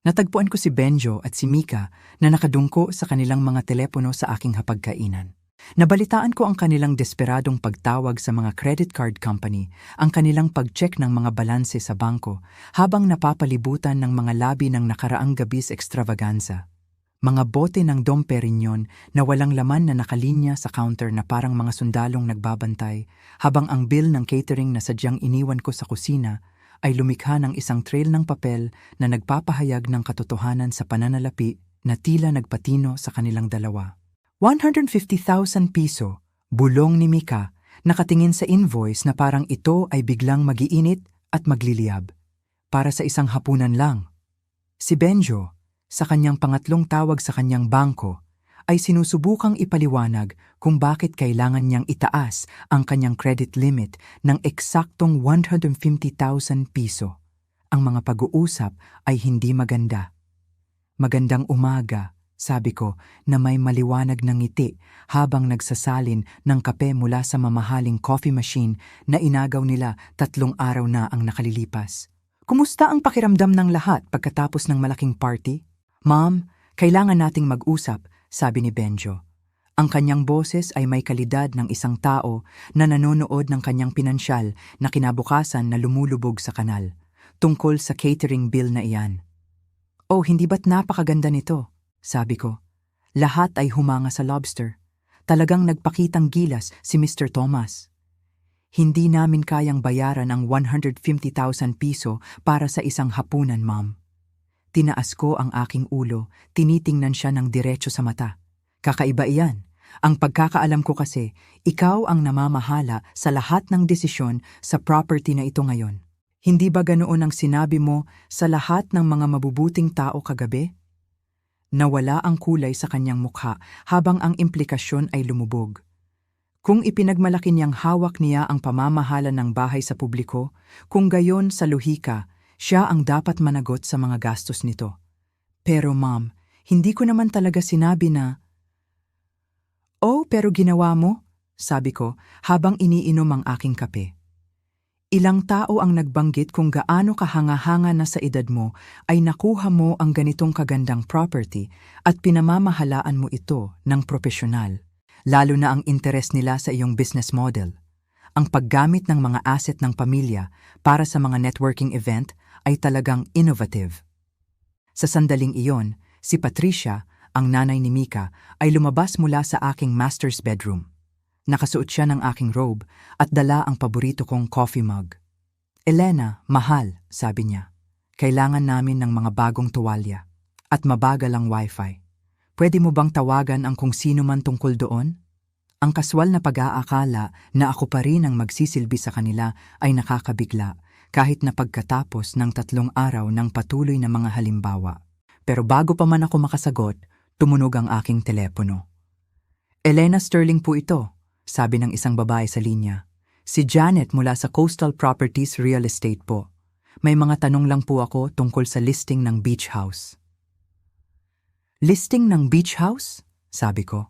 Natagpuan ko si Benjo at si Mika na nakadungko sa kanilang mga telepono sa aking hapagkainan. Nabalitaan ko ang kanilang desperadong pagtawag sa mga credit card company, ang kanilang pag-check ng mga balanse sa bangko habang napapalibutan ng mga labi ng nakaraang gabi's extravaganza. Mga bote ng Dom Perignon na walang laman na nakalinya sa counter na parang mga sundalong nagbabantay, habang ang bill ng catering na sadyang iniwan ko sa kusina ay lumikha ng isang trail ng papel na nagpapahayag ng katotohanan sa pananalapi na tila nagpatino sa kanilang dalawa. 150,000 piso, bulong ni Mika, nakatingin sa invoice na parang ito ay biglang magiinit at magliliyab. Para sa isang hapunan lang. Si Benjo, sa kanyang pangatlong tawag sa kanyang bangko, ay sinusubukang ipaliwanag kung bakit kailangan niyang itaas ang kanyang credit limit ng eksaktong 150,000 piso. Ang mga pag-uusap ay hindi maganda. "Magandang umaga," sabi ko na may maliwanag ng ngiti habang nagsasalin ng kape mula sa mamahaling coffee machine na inagaw nila 3 araw na ang nakalilipas. "Kumusta ang pakiramdam ng lahat pagkatapos ng malaking party?" "Ma'am, kailangan nating mag-usap," sabi ni Benjo. Ang kanyang boses ay may kalidad ng isang tao na nanonood ng kanyang pinansyal na kinabukasan na lumulubog sa kanal, tungkol sa catering bill na iyan. "Oh, hindi ba't napakaganda nito?" sabi ko. Lahat ay humanga sa lobster. Talagang nagpakitang gilas si Mr. Thomas. "Hindi namin kayang bayaran ang 150,000 piso para sa isang hapunan, ma'am." Tinaas ko ang aking ulo, tinitingnan siya ng diretso sa mata. "Kakaiba iyan. Ang pagkakaalam ko kasi, ikaw ang namamahala sa lahat ng desisyon sa property na ito ngayon. Hindi ba ganoon ang sinabi mo sa lahat ng mga mabubuting tao kagabi? Nawala ang kulay sa kanyang mukha habang ang implikasyon ay lumubog. Kung ipinagmalaki niyang hawak niya ang pamamahala ng bahay sa publiko, kung gayon sa luhika, siya ang dapat managot sa mga gastos nito. Pero ma'am, hindi ko naman talaga sinabi na, "Oh, pero ginawa mo?" sabi ko habang iniinom ang aking kape. Ilang tao ang nagbanggit kung gaano kahanga-hanga na sa edad mo ay nakuha mo ang ganitong kagandang property at pinamamahalaan mo ito ng propesyonal. Lalo na ang interes nila sa iyong business model. Ang paggamit ng mga asset ng pamilya para sa mga networking event ay talagang innovative. Sa sandaling iyon, si Patricia, ang nanay ni Mika, ay lumabas mula sa aking master's bedroom. Nakasuot siya ng aking robe at dala ang paborito kong coffee mug. "Elena, mahal," sabi niya. "Kailangan namin ng mga bagong tuwalya at mabagal ang wifi. Pwede mo bang tawagan ang kung sino man tungkol doon?" Ang kaswal na pag-aakala na ako pa rin ang magsisilbi sa kanila ay nakakabigla kahit na pagkatapos ng 3 araw ng patuloy na mga halimbawa. Pero bago pa man ako makasagot, tumunog ang aking telepono. "Elena Sterling po ito," sabi ng isang babae sa linya. "Si Janet mula sa Coastal Properties Real Estate po. May mga tanong lang po ako tungkol sa listing ng beach house." "Listing ng beach house?" sabi ko.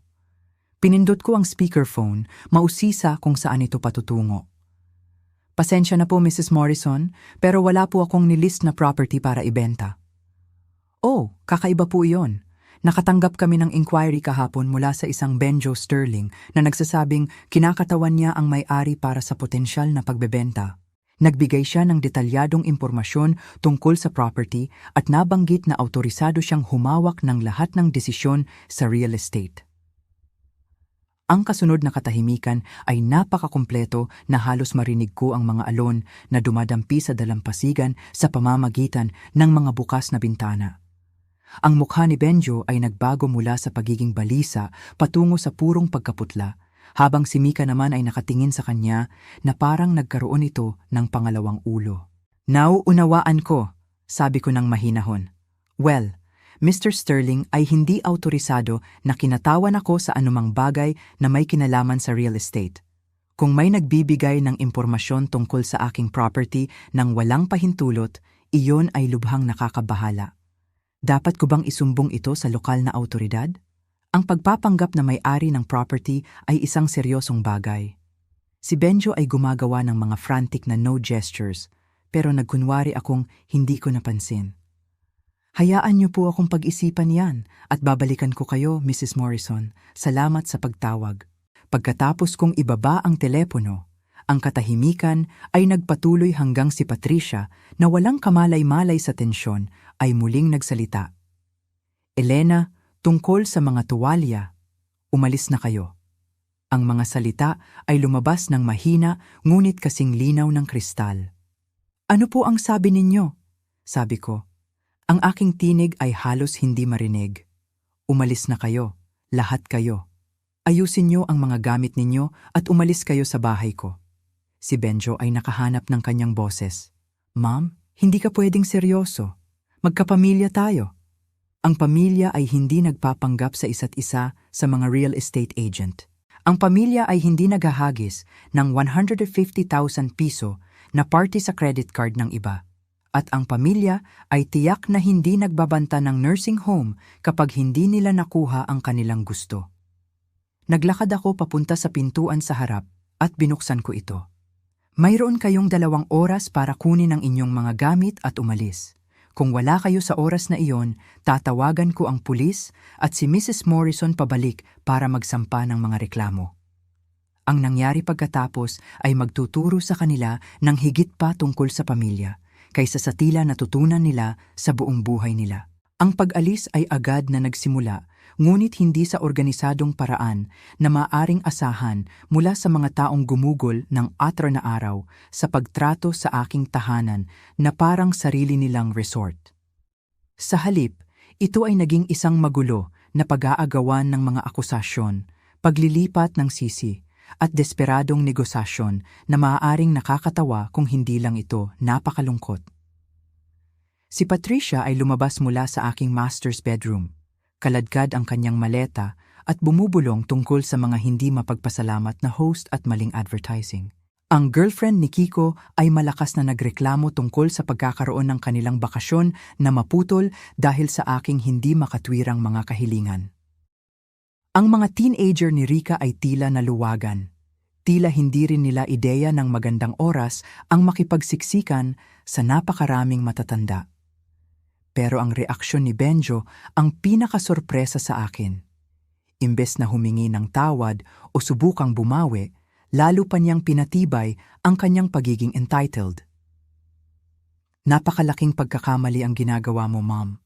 Pinindot ko ang speakerphone, mausisa kung saan ito patutungo. "Pasensya na po, Mrs. Morrison, pero wala po akong nilist na property para ibenta." "Oh, kakaiba po iyon. Nakatanggap kami ng inquiry kahapon mula sa isang Benjo Sterling na nagsasabing kinakatawan niya ang may-ari para sa potensyal na pagbebenta. Nagbigay siya ng detalyadong impormasyon tungkol sa property at nabanggit na autorisado siyang humawak ng lahat ng desisyon sa real estate." Ang kasunod na katahimikan ay napakakumpleto na halos marinig ko ang mga alon na dumadampi sa dalampasigan sa pamamagitan ng mga bukas na bintana. Ang mukha ni Benjo ay nagbago mula sa pagiging balisa patungo sa purong pagkaputla, habang si Mika naman ay nakatingin sa kanya na parang nagkaroon ito ng pangalawang ulo. "Nauunawaan ko," sabi ko ng mahinahon. "Well, Mr. Sterling ay hindi autorisado na kinatawan ako sa anumang bagay na may kinalaman sa real estate. Kung may nagbibigay ng impormasyon tungkol sa aking property nang walang pahintulot, iyon ay lubhang nakakabahala. Dapat ko bang isumbong ito sa lokal na awtoridad? Ang pagpapanggap na may-ari ng property ay isang seryosong bagay." Si Benjo ay gumagawa ng mga frantic na no gestures, pero nagkunwari akong hindi ko napansin. "Hayaan niyo po akong pag-isipan yan at babalikan ko kayo, Mrs. Morrison. Salamat sa pagtawag." Pagkatapos kong ibaba ang telepono, ang katahimikan ay nagpatuloy hanggang si Patricia na walang kamalay-malay sa tensyon ay muling nagsalita. "Elena, tungkol sa mga tuwalya, umalis na kayo." Ang mga salita ay lumabas ng mahina ngunit kasing linaw ng kristal. "Ano po ang sabi ninyo?" sabi ko. Ang aking tinig ay halos hindi marinig. "Umalis na kayo, lahat kayo. Ayusin niyo ang mga gamit ninyo at umalis kayo sa bahay ko." Si Benjo ay nakahanap ng kanyang boses. "Ma'am, hindi ka pwedeng seryoso. Magkapamilya tayo." Ang pamilya ay hindi nagpapanggap sa isa't isa sa mga real estate agent. Ang pamilya ay hindi naghahagis ng 150,000 piso na party sa credit card ng iba. At ang pamilya ay tiyak na hindi nagbabanta ng nursing home kapag hindi nila nakuha ang kanilang gusto. Naglakad ako papunta sa pintuan sa harap at binuksan ko ito. "Mayroon kayong 2 oras para kunin ang inyong mga gamit at umalis. Kung wala kayo sa oras na iyon, tatawagan ko ang pulis at si Mrs. Morrison pabalik para magsampa ng mga reklamo." Ang nangyari pagkatapos ay magtuturo sa kanila ng higit pa tungkol sa pamilya, kaysa sa tila natutunan nila sa buong buhay nila. Ang pag-alis ay agad na nagsimula, ngunit hindi sa organisadong paraan na maaring asahan mula sa mga taong gumugol ng atra na araw sa pagtrato sa aking tahanan na parang sarili nilang resort. Sa halip, ito ay naging isang magulo na pag-aagawan ng mga akusasyon, paglilipat ng sisi, at desperadong negosasyon na maaaring nakakatawa kung hindi lang ito napakalungkot. Si Patricia ay lumabas mula sa aking master's bedroom. Kaladkad ang kanyang maleta at bumubulong tungkol sa mga hindi mapagpasalamat na host at maling advertising. Ang girlfriend ni Kiko ay malakas na nagreklamo tungkol sa pagkakaroon ng kanilang bakasyon na maputol dahil sa aking hindi makatwirang mga kahilingan. Ang mga teenager ni Rika ay tila naluwagan. Tila hindi rin nila ideya ng magandang oras ang makipagsiksikan sa napakaraming matatanda. Pero ang reaksyon ni Benjo ang pinakasorpresa sa akin. Imbes na humingi ng tawad o subukang bumawi, lalo pa niyang pinatibay ang kanyang pagiging entitled. Napakalaking pagkakamali ang ginagawa mo, Mom.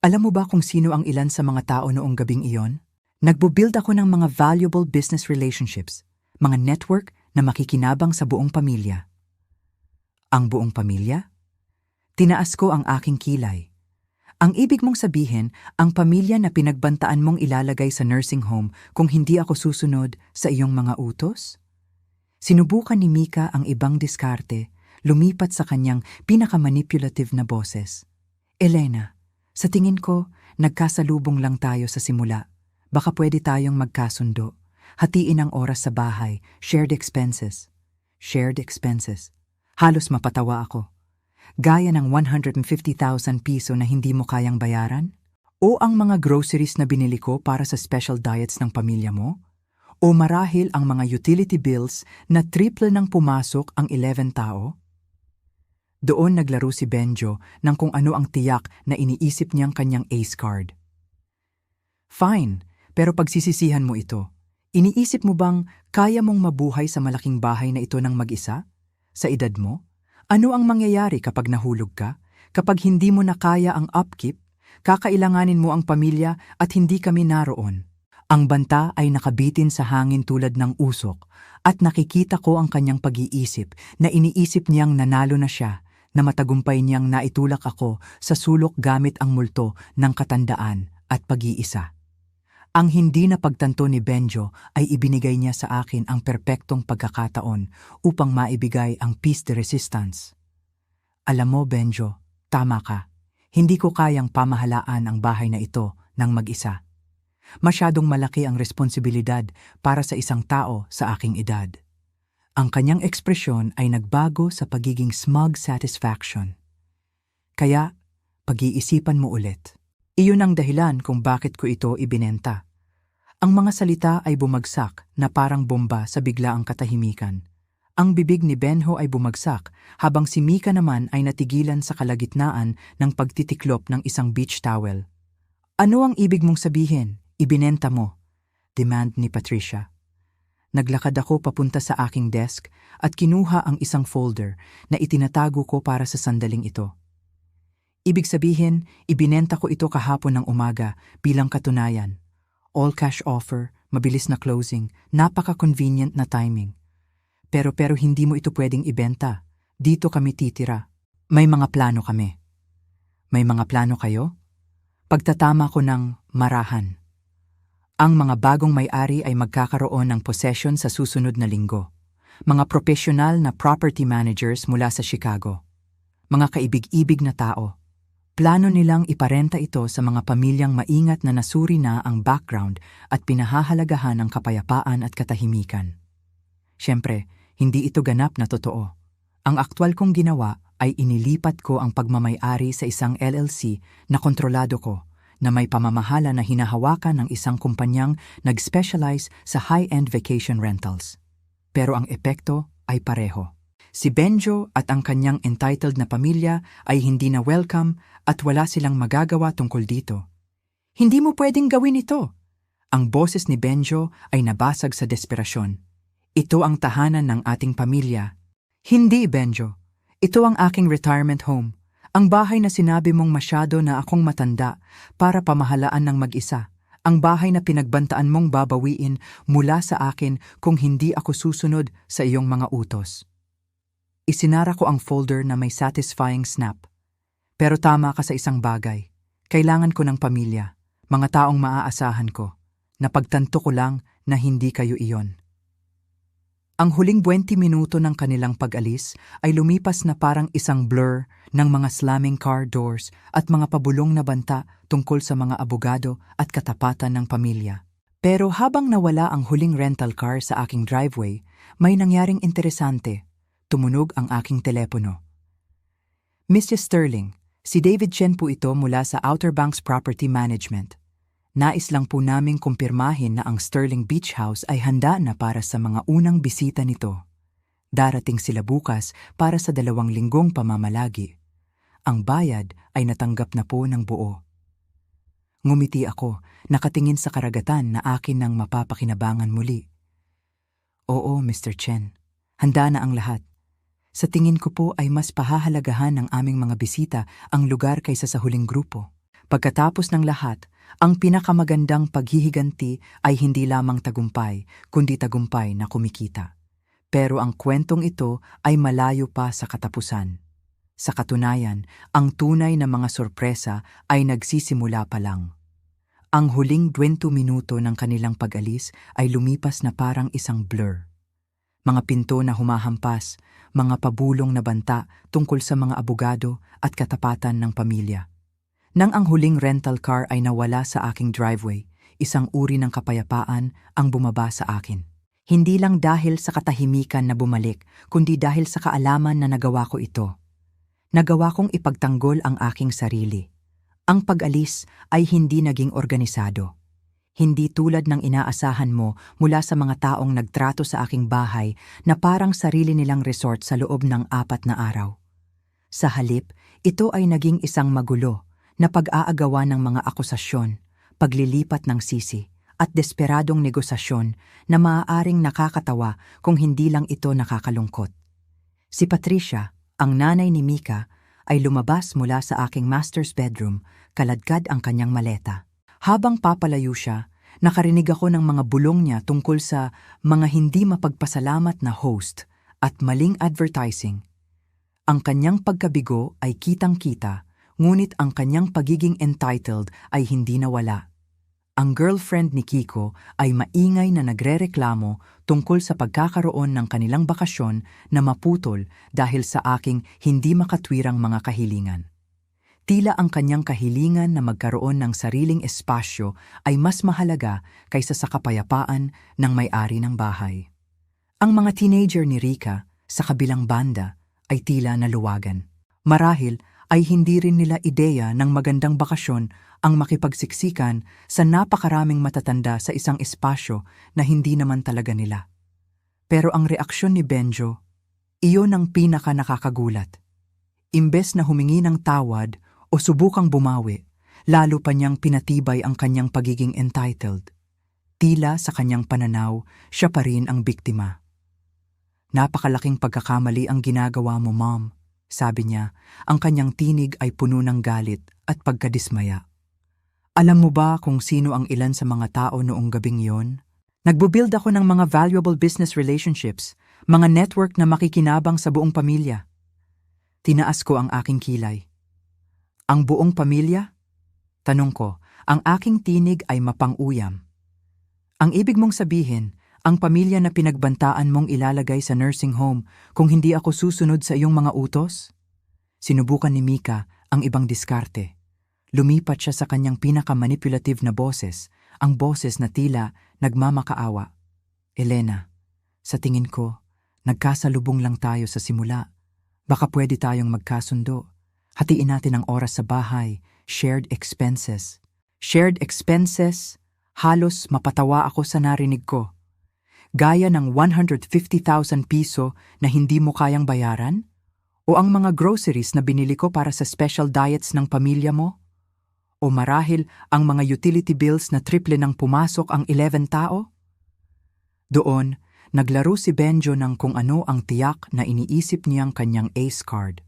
Alam mo ba kung sino ang ilan sa mga tao noong gabing iyon? Nagbo-build ako ng mga valuable business relationships, mga network na makikinabang sa buong pamilya. Ang buong pamilya? Tinaas ko ang aking kilay. Ang ibig mong sabihin, ang pamilya na pinagbantaan mong ilalagay sa nursing home kung hindi ako susunod sa iyong mga utos? Sinubukan ni Mika ang ibang diskarte, lumipat sa kanyang pinakamanipulative na boses. Elena, sa tingin ko, nagkasalubong lang tayo sa simula. Baka pwede tayong magkasundo. Hatiin ang oras sa bahay, shared expenses. Shared expenses. Halos mapatawa ako. Gaya ng 150,000 piso na hindi mo kayang bayaran? O ang mga groceries na binili ko para sa special diets ng pamilya mo? O marahil ang mga utility bills na triple nang pumasok ang 11 tao? Doon naglaro si Benjo ng kung ano ang tiyak na iniisip niyang kanyang ace card. Fine, pero pagsisisihan mo ito. Iniisip mo bang kaya mong mabuhay sa malaking bahay na ito ng mag-isa? Sa edad mo? Ano ang mangyayari kapag nahulog ka? Kapag hindi mo na kaya ang upkeep, kakailanganin mo ang pamilya at hindi kami naroon. Ang banta ay nakabitin sa hangin tulad ng usok at nakikita ko ang kanyang pag-iisip na iniisip niyang nanalo na siya, na matagumpay niyang naitulak ako sa sulok gamit ang multo ng katandaan at pag-iisa. Ang hindi na pagtanto ni Benjo ay ibinigay niya sa akin ang perpektong pagkakataon upang maibigay ang piece de resistance. Alam mo, Benjo, tama ka. Hindi ko kayang pamahalaan ang bahay na ito ng mag-isa. Masyadong malaki ang responsibilidad para sa isang tao sa aking edad. Ang kanyang ekspresyon ay nagbago sa pagiging smug satisfaction. Kaya, pag-iisipan mo ulit. Iyon ang dahilan kung bakit ko ito ibinenta. Ang mga salita ay bumagsak na parang bomba sa biglaang katahimikan. Ang bibig ni Benjo ay bumagsak habang si Mika naman ay natigilan sa kalagitnaan ng pagtitiklop ng isang beach towel. Ano ang ibig mong sabihin? Ibinenta mo, demand ni Patricia. Naglakad ako papunta sa aking desk at kinuha ang isang folder na itinatago ko para sa sandaling ito. Ibig sabihin, ibinenta ko ito kahapon ng umaga bilang katunayan. All cash offer, mabilis na closing, napaka-convenient na timing. Pero hindi mo ito pwedeng ibenta. Dito kami titira. May mga plano kami. May mga plano kayo? Pagtatama ko ng marahan. Ang mga bagong may-ari ay magkakaroon ng possession sa susunod na linggo. Mga profesional na property managers mula sa Chicago. Mga kaibig-ibig na tao. Plano nilang iparenta ito sa mga pamilyang maingat na nasuri na ang background at pinahahalagahan ang kapayapaan at katahimikan. Siyempre, hindi ito ganap na totoo. Ang aktwal kong ginawa ay inilipat ko ang pagmamay-ari sa isang LLC na kontrolado ko, na may pamamahala na hinahawakan ng isang kumpanyang nag-specialize sa high-end vacation rentals. Pero ang epekto ay pareho. Si Benjo at ang kanyang entitled na pamilya ay hindi na welcome at wala silang magagawa tungkol dito. Hindi mo pwedeng gawin ito. Ang boses ni Benjo ay nabasag sa desperasyon. Ito ang tahanan ng ating pamilya. Hindi, Benjo. Ito ang aking retirement home. Ang bahay na sinabi mong masyado na akong matanda para pamahalaan ng mag-isa. Ang bahay na pinagbantaan mong babawiin mula sa akin kung hindi ako susunod sa iyong mga utos. Isinara ko ang folder na may satisfying snap. Pero tama ka sa isang bagay. Kailangan ko ng pamilya, mga taong maaasahan ko. Napagtanto ko lang na hindi kayo iyon. Ang huling 20 minuto ng kanilang pag-alis ay lumipas na parang isang blur ng mga slamming car doors at mga pabulong na banta tungkol sa mga abogado at katapatan ng pamilya. Pero habang nawala ang huling rental car sa aking driveway, may nangyaring interesante. Tumunog ang aking telepono. Mrs. Sterling, si David Chen po ito mula sa Outer Banks Property Management. Nais lang po naming kumpirmahin na ang Sterling Beach House ay handa na para sa mga unang bisita nito. Darating sila bukas para sa 2 linggong pamamalagi. Ang bayad ay natanggap na po ng buo. Ngumiti ako, nakatingin sa karagatan na akin nang mapapakinabangan muli. Oo, Mr. Chen. Handa na ang lahat. Sa tingin ko po ay mas pahahalagahan ng aming mga bisita ang lugar kaysa sa huling grupo. Pagkatapos ng lahat, ang pinakamagandang paghihiganti ay hindi lamang tagumpay, kundi tagumpay na kumikita. Pero ang kwentong ito ay malayo pa sa katapusan. Sa katunayan, ang tunay na mga sorpresa ay nagsisimula pa lang. Ang huling 20 minuto ng kanilang pag-alis ay lumipas na parang isang blur. Mga pinto na humahampas, mga pabulong na banta tungkol sa mga abogado at katapatan ng pamilya. Nang ang huling rental car ay nawala sa aking driveway, isang uri ng kapayapaan ang bumaba sa akin. Hindi lang dahil sa katahimikan na bumalik, kundi dahil sa kaalaman na nagawa ko ito. Nagawa kong ipagtanggol ang aking sarili. Ang pag-alis ay hindi naging organisado. Hindi tulad ng inaasahan mo mula sa mga taong nagtrato sa aking bahay na parang sarili nilang resort sa loob ng 4 na araw. Sa halip, ito ay naging isang magulo na pag-aagawa ng mga akusasyon, paglilipat ng sisi, at desperadong negosasyon na maaaring nakakatawa kung hindi lang ito nakakalungkot. Si Patricia, ang nanay ni Mika, ay lumabas mula sa aking master's bedroom, kaladkad ang kanyang maleta. Habang papalayo siya, nakarinig ako ng mga bulong niya tungkol sa mga hindi mapagpasalamat na host at maling advertising. Ang kanyang pagkabigo ay kitang-kita, ngunit ang kanyang pagiging entitled ay hindi nawala. Ang girlfriend ni Kiko ay maingay na nagrereklamo tungkol sa pagkakaroon ng kanilang bakasyon na maputol dahil sa aking hindi makatwirang mga kahilingan. Tila ang kanyang kahilingan na magkaroon ng sariling espasyo ay mas mahalaga kaysa sa kapayapaan ng may-ari ng bahay. Ang mga teenager ni Rika, sa kabilang banda, ay tila naluwagan. Marahil ay hindi rin nila ideya ng magandang bakasyon ang makipagsiksikan sa napakaraming matatanda sa isang espasyo na hindi naman talaga nila. Pero ang reaksyon ni Benjo, iyon ang pinaka nakakagulat. Imbes na humingi ng tawad o subukang bumawi, lalo pa niyang pinatibay ang kanyang pagiging entitled. Tila sa kanyang pananaw, siya pa rin ang biktima. Napakalaking pagkakamali ang ginagawa mo, Mom. Sabi niya, ang kanyang tinig ay puno ng galit at pagkadismaya. Alam mo ba kung sino ang ilan sa mga tao noong gabing yon? Nagbubuild ako ng mga valuable business relationships, mga network na makikinabang sa buong pamilya. Tinaas ko ang aking kilay. Ang buong pamilya? Tanong ko, ang aking tinig ay mapang-uyam. Ang ibig mong sabihin, ang pamilya na pinagbantaan mong ilalagay sa nursing home kung hindi ako susunod sa iyong mga utos? Sinubukan ni Mika ang ibang diskarte. Lumipat siya sa kanyang pinaka-manipulative na boses, ang boses na tila nagmamakaawa. Elena, sa tingin ko, nagkasalubong lang tayo sa simula. Baka pwede tayong magkasundo. Hatiin natin ang oras sa bahay, shared expenses. Shared expenses? Halos mapatawa ako sa narinig ko. Gaya ng 150,000 piso na hindi mo kayang bayaran? O ang mga groceries na binili ko para sa special diets ng pamilya mo? O marahil ang mga utility bills na triple nang pumasok ang 11 tao? Doon, naglaro si Benjo ng kung ano ang tiyak na iniisip niyang kanyang ace card.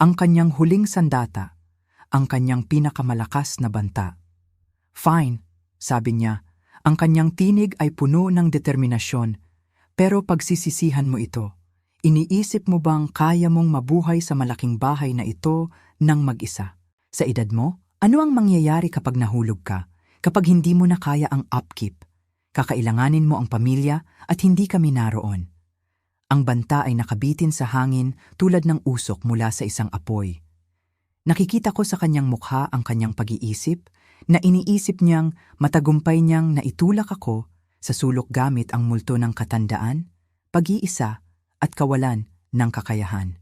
Ang kanyang huling sandata, ang kanyang pinakamalakas na banta. Fine, sabi niya. Ang kanyang tinig ay puno ng determinasyon, pero pagsisisihan mo ito. Iniisip mo bang kaya mong mabuhay sa malaking bahay na ito nang mag-isa? Sa edad mo, ano ang mangyayari kapag nahulog ka, kapag hindi mo na kaya ang upkeep? Kakailanganin mo ang pamilya at hindi kami naroon. Ang banta ay nakabitin sa hangin tulad ng usok mula sa isang apoy. Nakikita ko sa kanyang mukha ang kanyang pag-iisip, na iniisip niyang matagumpay niyang naitulak ako sa sulok gamit ang multo ng katandaan, pag-iisa at kawalan ng kakayahan.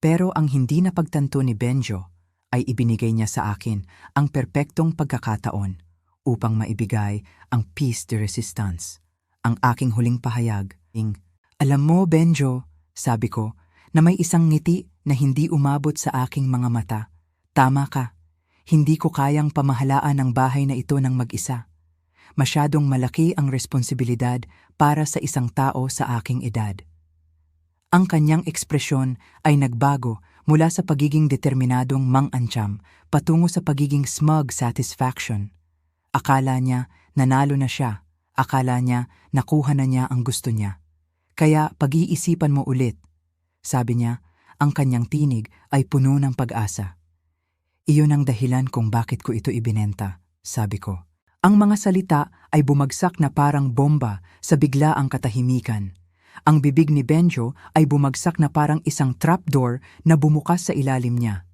Pero ang hindi napagtanto ni Benjo ay ibinigay niya sa akin ang perpektong pagkakataon upang maibigay ang piece de resistance. Ang aking huling pahayag, "Alam mo, Benjo," sabi ko, na may isang ngiti na hindi umabot sa aking mga mata. "Tama ka. Hindi ko kayang pamahalaan ang bahay na ito ng mag-isa. Masyadong malaki ang responsibilidad para sa isang tao sa aking edad." Ang kanyang ekspresyon ay nagbago mula sa pagiging determinadong mang-antyam patungo sa pagiging smug satisfaction. Akala niya nanalo na siya. Akala niya nakuha na niya ang gusto niya. "Kaya pag-iisipan mo ulit," sabi niya. Ang kanyang tinig ay puno ng pag-asa. "Iyon ang dahilan kung bakit ko ito ibinenta," sabi ko. Ang mga salita ay bumagsak na parang bomba sa biglaang katahimikan. Ang bibig ni Benjo ay bumagsak na parang isang trapdoor na bumukas sa ilalim niya.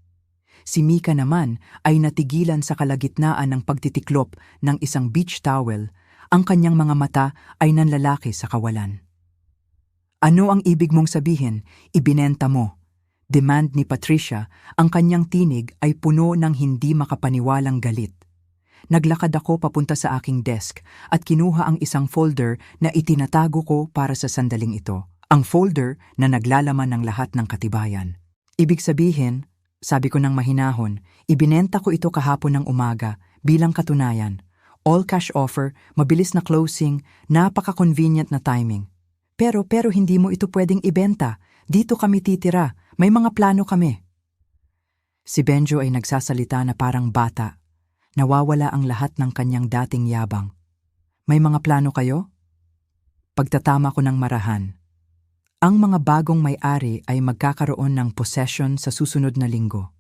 Si Mika naman ay natigilan sa kalagitnaan ng pagtitiklop ng isang beach towel. Ang kanyang mga mata ay nanlalaki sa kawalan. "Ano ang ibig mong sabihin? Ibinenta mo?" Demand ni Patricia. Ang kanyang tinig ay puno ng hindi makapaniwalang galit. Naglakad ako papunta sa aking desk at kinuha ang isang folder na itinatago ko para sa sandaling ito. Ang folder na naglalaman ng lahat ng katibayan. "Ibig sabihin," sabi ko ng mahinahon, "ibinenta ko ito kahapon ng umaga bilang katunayan. All cash offer, mabilis na closing, napaka-convenient na timing. Pero hindi mo ito pwedeng ibenta. Dito kami titira. May mga plano kami." Si Benjo ay nagsasalita na parang bata. Nawawala ang lahat ng kanyang dating yabang. "May mga plano kayo?" Pagtatama ko ng marahan. Ang mga bagong may-ari ay magkakaroon ng possession sa susunod na linggo.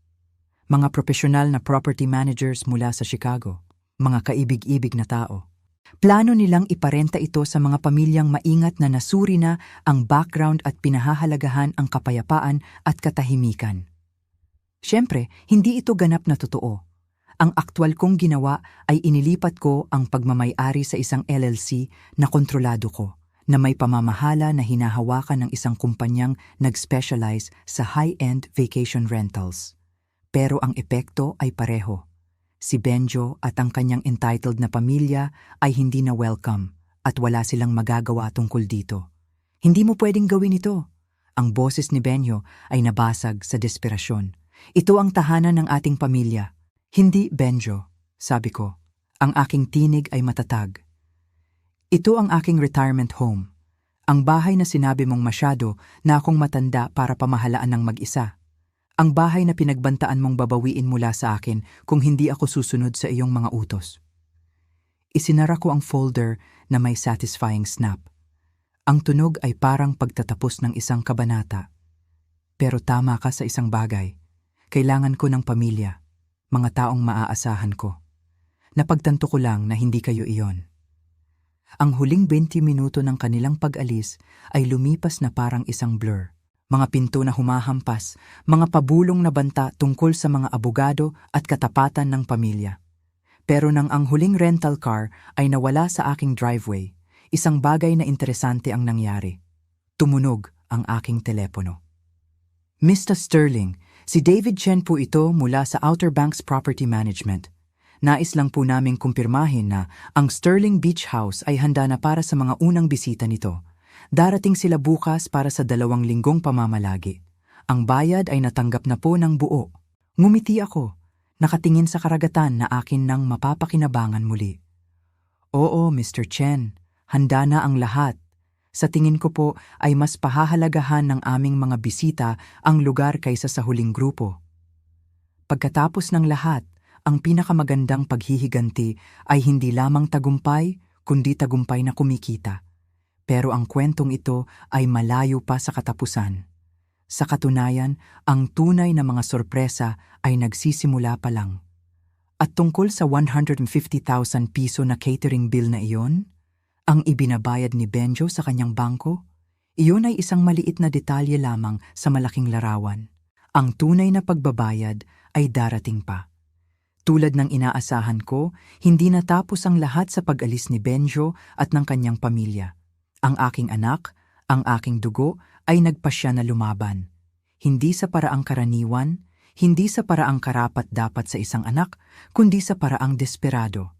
Mga profesional na property managers mula sa Chicago. Mga kaibig-ibig na tao. Plano nilang iparenta ito sa mga pamilyang maingat na nasuri na ang background at pinahahalagahan ang kapayapaan at katahimikan. Siyempre, hindi ito ganap na totoo. Ang aktwal kong ginawa ay inilipat ko ang pagmamay-ari sa isang LLC na kontrolado ko, na may pamamahala na hinahawakan ng isang kumpanyang nag-specialize sa high-end vacation rentals. Pero ang epekto ay pareho. Si Benjo at ang kanyang entitled na pamilya ay hindi na welcome at wala silang magagawa tungkol dito. "Hindi mo pwedeng gawin ito." Ang boses ni Benjo ay nabasag sa desperasyon. "Ito ang tahanan ng ating pamilya." "Hindi, Benjo," sabi ko. Ang aking tinig ay matatag. "Ito ang aking retirement home. Ang bahay na sinabi mong masyado na akong matanda para pamahalaan ng mag-isa. Ang bahay na pinagbantaan mong babawiin mula sa akin kung hindi ako susunod sa iyong mga utos." Isinara ko ang folder na may satisfying snap. Ang tunog ay parang pagtatapos ng isang kabanata. Pero tama ka sa isang bagay. Kailangan ko ng pamilya, mga taong maaasahan ko. Napagtanto ko lang na hindi kayo iyon. Ang huling 20 minuto ng kanilang pag-alis ay lumipas na parang isang blur. Mga pinto na humahampas, mga pabulong na banta tungkol sa mga abogado at katapatan ng pamilya. Pero nang ang huling rental car ay nawala sa aking driveway, isang bagay na interesante ang nangyari. Tumunog ang aking telepono. "Mr. Sterling, si David Chen po ito mula sa Outer Banks Property Management. Nais lang po naming kumpirmahin na ang Sterling Beach House ay handa na para sa mga unang bisita nito. Darating sila bukas para sa 2 linggong pamamalagi. Ang bayad ay natanggap na po ng buo." Ngumiti ako, nakatingin sa karagatan na akin nang mapapakinabangan muli. "Oo, Mr. Chen, handa na ang lahat. Sa tingin ko po ay mas pahahalagahan ng aming mga bisita ang lugar kaysa sa huling grupo." Pagkatapos ng lahat, ang pinakamagandang paghihiganti ay hindi lamang tagumpay, kundi tagumpay na kumikita. Pero ang kwentong ito ay malayo pa sa katapusan. Sa katunayan, ang tunay na mga sorpresa ay nagsisimula pa lang. At tungkol sa 150,000 piso na catering bill na iyon, ang ibinabayad ni Benjo sa kanyang bangko, Iyon ay isang maliit na detalye lamang sa malaking larawan. Ang tunay na pagbabayad ay darating pa. Tulad ng inaasahan ko, hindi natapos ang lahat sa pag-alis ni Benjo at ng kanyang pamilya. Ang aking anak, ang aking dugo, ay nagpasya na lumaban. Hindi sa paraang karaniwan, hindi sa paraang karapat-dapat sa isang anak, kundi sa paraang desperado.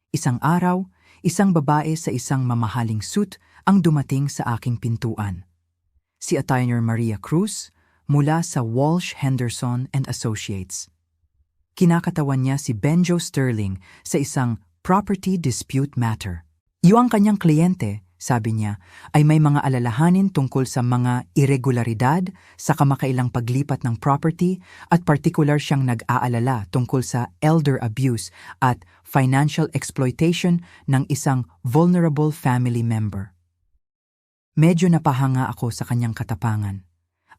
Isang araw, isang babae sa isang mamahaling suit ang dumating sa aking pintuan. Si Attorney Maria Cruz mula sa Walsh Henderson and Associates. Kinakatawan niya si Benjo Sterling sa isang property dispute matter. Yung kanyang kliyente, sabi niya, ay may mga alalahanin tungkol sa mga irregularidad sa kamakailang paglipat ng property at partikular siyang nag-aalala tungkol sa elder abuse at financial exploitation ng isang vulnerable family member. Medyo napahanga ako sa kanyang katapangan.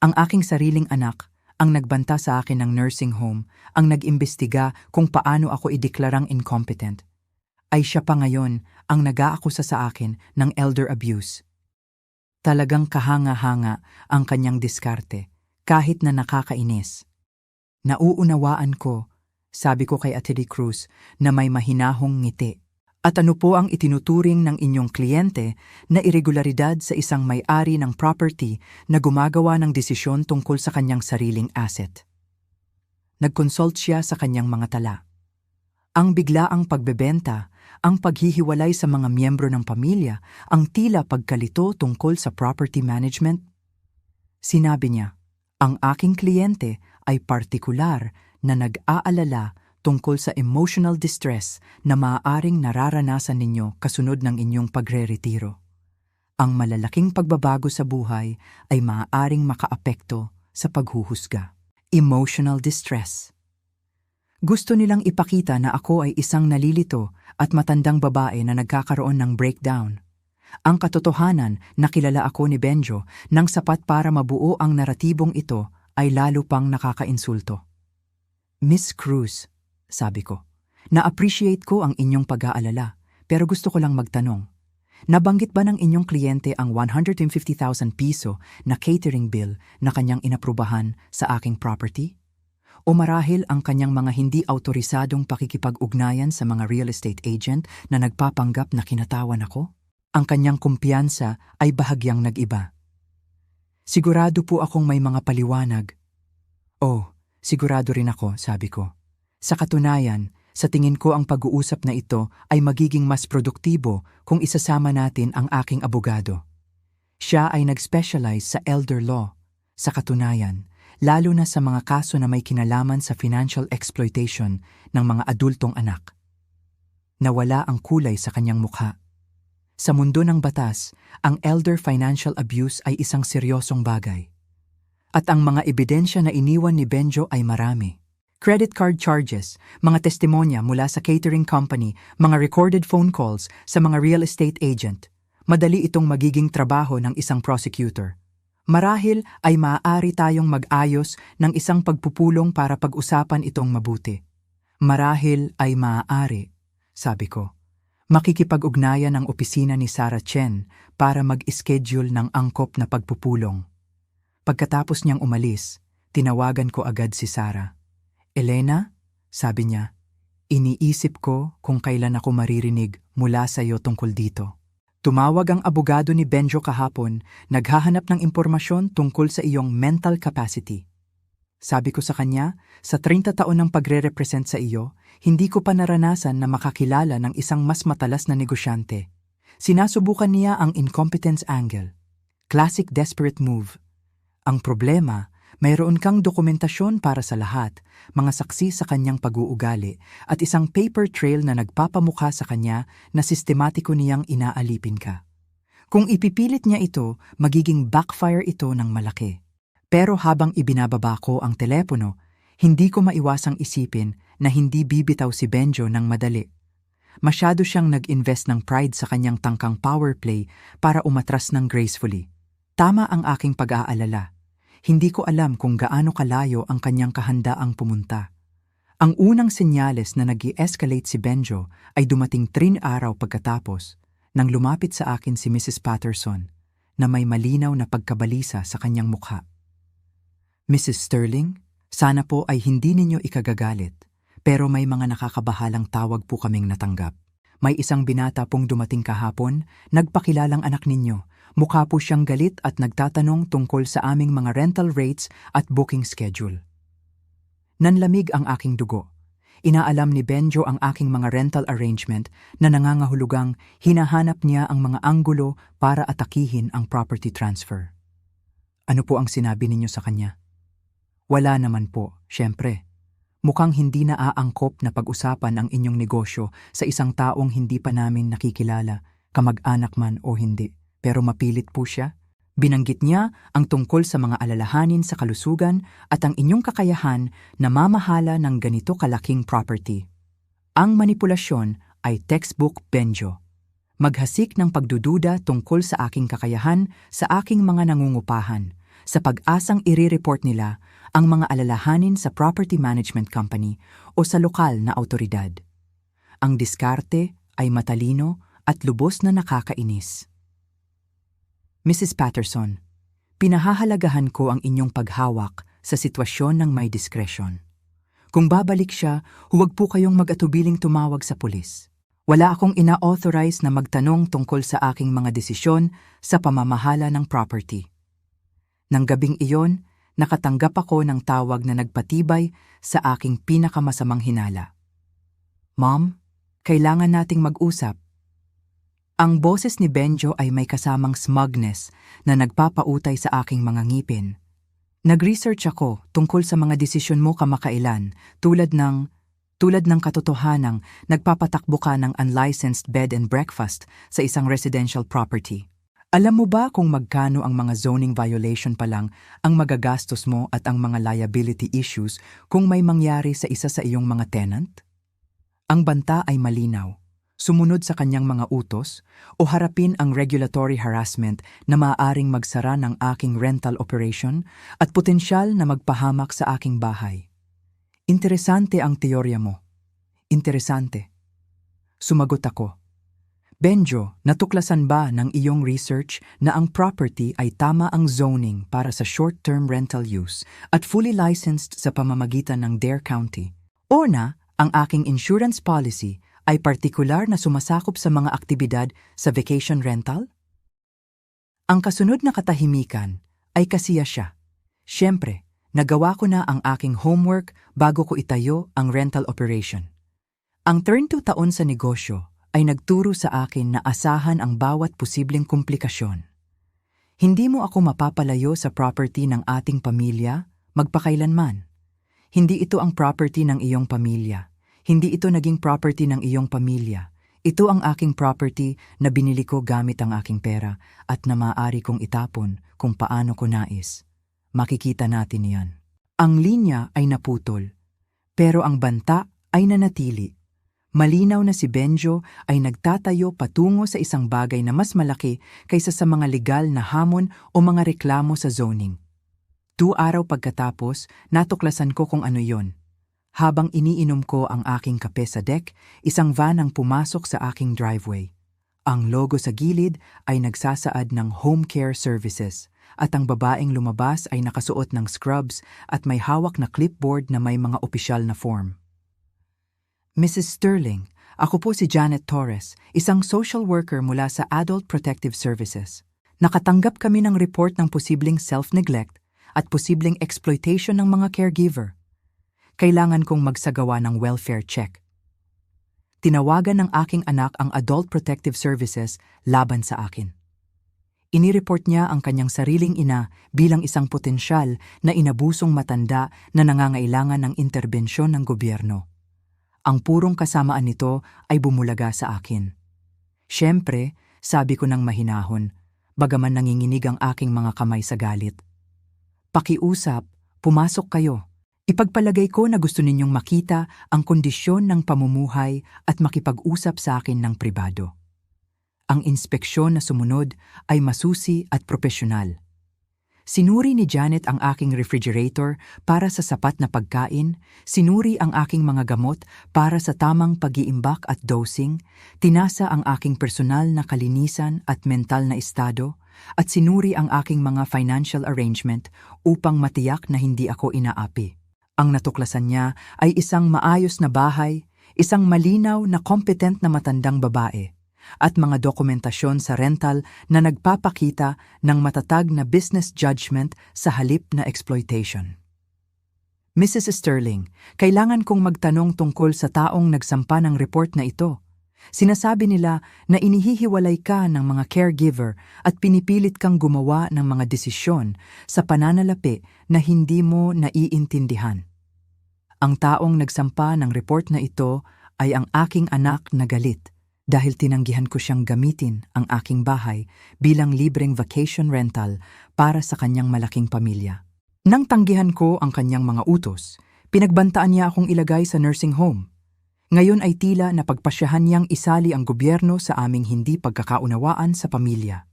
Ang aking sariling anak, ang nagbanta sa akin ng nursing home, ang nag-imbestiga kung paano ako ideklarang incompetent, ay siya pa ngayon ang nag-aakusa sa akin ng elder abuse. Talagang kahanga-hanga ang kanyang diskarte, kahit na nakakainis. Nauunawaan ko, sabi ko kay Atty. Cruz, na may mahinahong ngiti. At ano po ang itinuturing ng inyong kliyente na irregularidad sa isang may-ari ng property na gumagawa ng desisyon tungkol sa kanyang sariling asset? Nag-consult siya sa kanyang mga tala. Ang biglaang pagbebenta, ang paghihiwalay sa mga miyembro ng pamilya, ang tila pagkalito tungkol sa property management. Sinabi niya, ang aking kliyente ay partikular na nag-aalala tungkol sa emotional distress na maaaring nararanasan ninyo kasunod ng inyong pagre-retiro. Ang malalaking pagbabago sa buhay ay maaaring makaapekto sa paghuhusga. Emotional distress. Gusto nilang ipakita na ako ay isang nalilito at matandang babae na nagkakaroon ng breakdown. Ang katotohanan na kilala ako ni Benjo nang sapat para mabuo ang naratibong ito ay lalo pang nakakainsulto. Miss Cruz, sabi ko, na-appreciate ko ang inyong pag-aalala, pero gusto ko lang magtanong. Nabanggit ba ng inyong kliyente ang 150,000 piso na catering bill na kanyang inaprubahan sa aking property? O marahil ang kanyang mga hindi autorisadong pakikipag-ugnayan sa mga real estate agent na nagpapanggap na kinatawan ako? Ang kanyang kumpiyansa ay bahagyang nag-iba. Sigurado po akong may mga paliwanag. Oh, sigurado rin ako, sabi ko. Sa katunayan, sa tingin ko ang pag-uusap na ito ay magiging mas produktibo kung isasama natin ang aking abogado. Siya ay nag-specialize sa elder law. Sa katunayan, lalo na sa mga kaso na may kinalaman sa financial exploitation ng mga adultong anak. Nawala ang kulay sa kanyang mukha. Sa mundo ng batas, ang elder financial abuse ay isang seryosong bagay. At ang mga ebidensya na iniwan ni Benjo ay marami. Credit card charges, mga testimonya mula sa catering company, mga recorded phone calls sa mga real estate agent. Madali itong magiging trabaho ng isang prosecutor. Marahil ay maaari tayong mag-ayos ng isang pagpupulong para pag-usapan itong mabuti. Marahil ay maaari, sabi ko. Makikipag-ugnayan ang opisina ni Sarah Chen para mag-schedule ng angkop na pagpupulong. Pagkatapos niyang umalis, tinawagan ko agad si Sarah. Elena, sabi niya, iniisip ko kung kailan ako maririnig mula sa iyo tungkol dito. Tumawag ang abogado ni Benjo kahapon, naghahanap ng impormasyon tungkol sa iyong mental capacity. Sabi ko sa kanya, sa 30 taon ng pagre-represent sa iyo, hindi ko pa naranasan na makakilala ng isang mas matalas na negosyante. Sinasubukan niya ang incompetence angle. Classic desperate move. Ang problema, mayroon kang dokumentasyon para sa lahat, mga saksi sa kanyang pag-uugali at isang paper trail na nagpapamukha sa kanya na sistematiko niyang inaalipin ka. Kung ipipilit niya ito, magiging backfire ito ng malaki. Pero habang ibinababa ko ang telepono, hindi ko maiwasang isipin na hindi bibitaw si Benjo ng madali. Masyado siyang nag-invest ng pride sa kanyang tangkang power play para umatras ng gracefully. Tama ang aking pag-aalala. Hindi ko alam kung gaano kalayo ang kanyang kahandaang pumunta. Ang unang senyales na nag-i-escalate si Benjo ay dumating 3 araw pagkatapos nang lumapit sa akin si Mrs. Patterson. na may malinaw na pagkabalisa sa kanyang mukha. Mrs. Sterling, sana po ay hindi ninyo ikagagalit, pero may mga nakakabahalang tawag po kaming natanggap. May isang binata pong dumating kahapon, nagpakilalang anak ninyo. Mukha po siyang galit at nagtatanong tungkol sa aming mga rental rates at booking schedule. Nanlamig ang aking dugo. Inaalam ni Benjo ang aking mga rental arrangement na nangangahulugang hinahanap niya ang mga anggulo para atakihin ang property transfer. Ano po ang sinabi ninyo sa kanya? Wala naman po, syempre. Mukhang hindi na aangkop na pag-usapan ang inyong negosyo sa isang taong hindi pa namin nakikilala, kamag-anak man o hindi. Pero mapilit po siya. Binanggit niya ang tungkol sa mga alalahanin sa kalusugan at ang inyong kakayahan na mamahala ng ganito kalaking property. Ang manipulasyon ay textbook Benjo. Maghasik ng pagdududa tungkol sa aking kakayahan sa aking mga nangungupahan, sa pag-asang i-report nila ang mga alalahanin sa property management company o sa lokal na autoridad. Ang diskarte ay matalino at lubos na nakakainis. Mrs. Patterson, pinahahalagahan ko ang inyong paghawak sa sitwasyon ng may diskresyon. Kung babalik siya, huwag po kayong mag-atubiling tumawag sa pulis. Wala akong ina-authorize na magtanong tungkol sa aking mga desisyon sa pamamahala ng property. Nang gabing iyon, nakatanggap ako ng tawag na nagpatibay sa aking pinakamasamang hinala. Mom, kailangan nating mag-usap. Ang boses ni Benjo ay may kasamang smugness na nagpapautay sa aking mga ngipin. Nag-research ako tungkol sa mga desisyon mo kamakailan tulad ng katotohanang nagpapatakbo ka ng unlicensed bed and breakfast sa isang residential property. Alam mo ba kung magkano ang mga zoning violation pa lang ang magagastos mo at ang mga liability issues kung may mangyari sa isa sa iyong mga tenant? Ang banta ay malinaw. Sumunod sa kanyang mga utos o harapin ang regulatory harassment na maaaring magsara ng aking rental operation at potensyal na magpahamak sa aking bahay. Interesante ang teorya mo. Interesante. Sumagot ako. Benjo, natuklasan ba ng iyong research na ang property ay tama ang zoning para sa short-term rental use at fully licensed sa pamamagitan ng Dare County? O na, ang aking insurance policy ay partikular na sumasakop sa mga aktibidad sa vacation rental? Ang kasunod na katahimikan ay kasiya siya. Siyempre, nagawa ko na ang aking homework bago ko itayo ang rental operation. Ang 32 taon sa negosyo ay nagturo sa akin na asahan ang bawat posibleng komplikasyon. Hindi mo ako mapapalayo sa property ng ating pamilya, magpakailanman. Hindi ito ang property ng iyong pamilya. Hindi ito naging property ng iyong pamilya. Ito ang aking property na binili ko gamit ang aking pera at na maaari kong itapon kung paano ko nais. Makikita natin yan. Ang linya ay naputol, pero ang banta ay nanatili. Malinaw na si Benjo ay nagtatayo patungo sa isang bagay na mas malaki kaysa sa mga legal na hamon o mga reklamo sa zoning. 2 araw pagkatapos, natuklasan ko kung ano yon. Habang iniinom ko ang aking kape sa deck, isang van ang pumasok sa aking driveway. Ang logo sa gilid ay nagsasaad ng home care services at ang babaeng lumabas ay nakasuot ng scrubs at may hawak na clipboard na may mga opisyal na form. Mrs. Sterling, ako po si Janet Torres, isang social worker mula sa Adult Protective Services. Nakatanggap kami ng report ng posibleng self-neglect at posibleng exploitation ng mga caregiver. Kailangan kong magsagawa ng welfare check. Tinawagan ng aking anak ang Adult Protective Services laban sa akin. Inireport niya ang kanyang sariling ina bilang isang potensyal na inabusong matanda na nangangailangan ng interbensyon ng gobyerno. Ang purong kasamaan nito ay bumulaga sa akin. Siyempre, sabi ko ng mahinahon, bagaman nanginginig ang aking mga kamay sa galit. Pakiusap, pumasok kayo. Ipagpalagay ko na gusto ninyong makita ang kondisyon ng pamumuhay at makipag-usap sa akin ng pribado. Ang inspeksyon na sumunod ay masusi at propesyonal. Sinuri ni Janet ang aking refrigerator para sa sapat na pagkain, sinuri ang aking mga gamot para sa tamang pag-iimbak at dosing, tinasa ang aking personal na kalinisan at mental na estado, at sinuri ang aking mga financial arrangement upang matiyak na hindi ako inaapi. Ang natuklasan niya ay isang maayos na bahay, isang malinaw na competent na matandang babae, at mga dokumentasyon sa rental na nagpapakita ng matatag na business judgment sa halip na exploitation. Mrs. Sterling, kailangan kong magtanong tungkol sa taong nagsampa ng report na ito. Sinasabi nila na inihihiwalay ka ng mga caregiver at pinipilit kang gumawa ng mga desisyon sa pananalapi na hindi mo naiintindihan. Ang taong nagsampa ng report na ito ay ang aking anak na galit dahil tinanggihan ko siyang gamitin ang aking bahay bilang libreng vacation rental para sa kanyang malaking pamilya. Nang tanggihan ko ang kanyang mga utos, pinagbantaan niya akong ilagay sa nursing home. Ngayon ay tila napagpasyahan niyang isali ang gobyerno sa aming hindi pagkakaunawaan sa pamilya.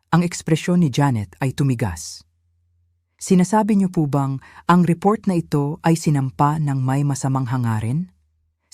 Ang ekspresyon ni Janet ay tumigas. Sinasabi niyo po bang ang report na ito ay sinampa ng may masamang hangarin?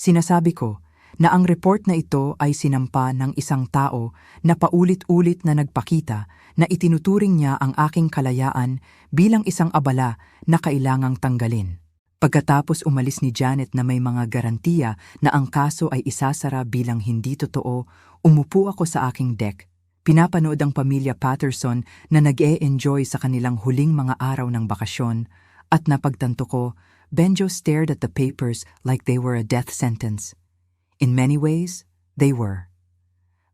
Sinasabi ko na ang report na ito ay sinampa ng isang tao na paulit-ulit na nagpakita na itinuturing niya ang aking kalayaan bilang isang abala na kailangang tanggalin. Pagkatapos umalis ni Janet na may mga garantiya na ang kaso ay isasara bilang hindi totoo, umupo ako sa aking deck. Pinapanood ang pamilya Patterson na nag-e-enjoy sa kanilang huling mga araw ng bakasyon at napagtanto ko, Benjo stared at the papers like they were a death sentence. In many ways, they were.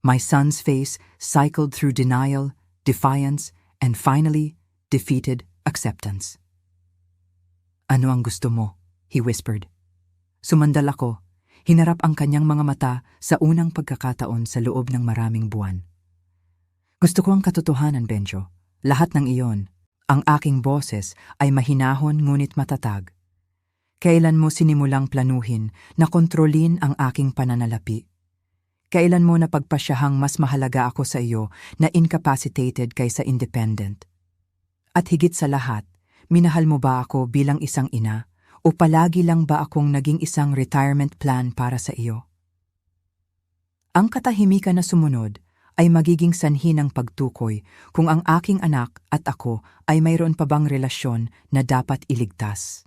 My son's face cycled through denial, defiance, and finally, defeated acceptance. "Ano ang gusto mo?" he whispered. Sumandal ako, hinarap ang kanyang mga mata sa unang pagkakataon sa loob ng maraming buwan. "Gusto ko ang katotohanan, Benjo. Lahat ng iyon. Ang aking boses ay mahinahon ngunit matatag. Kailan mo sinimulang planuhin na kontrolin ang aking pananalapi? Kailan mo napagpasyahang mas mahalaga ako sa iyo na incapacitated kaysa independent? At higit sa lahat, minahal mo ba ako bilang isang ina o palagi lang ba akong naging isang retirement plan para sa iyo?" Ang katahimikan na sumunod ay magiging sanhi ng pagtukoy kung ang aking anak at ako ay mayroon pa bang relasyon na dapat iligtas.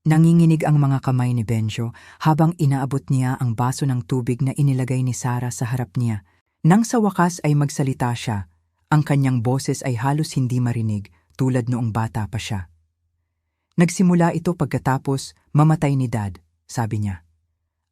Nanginginig ang mga kamay ni Benjo habang inaabot niya ang baso ng tubig na inilagay ni Sarah sa harap niya. Nang sa wakas ay magsalita siya, ang kanyang boses ay halos hindi marinig tulad noong bata pa siya. "Nagsimula ito pagkatapos mamatay ni Dad," sabi niya.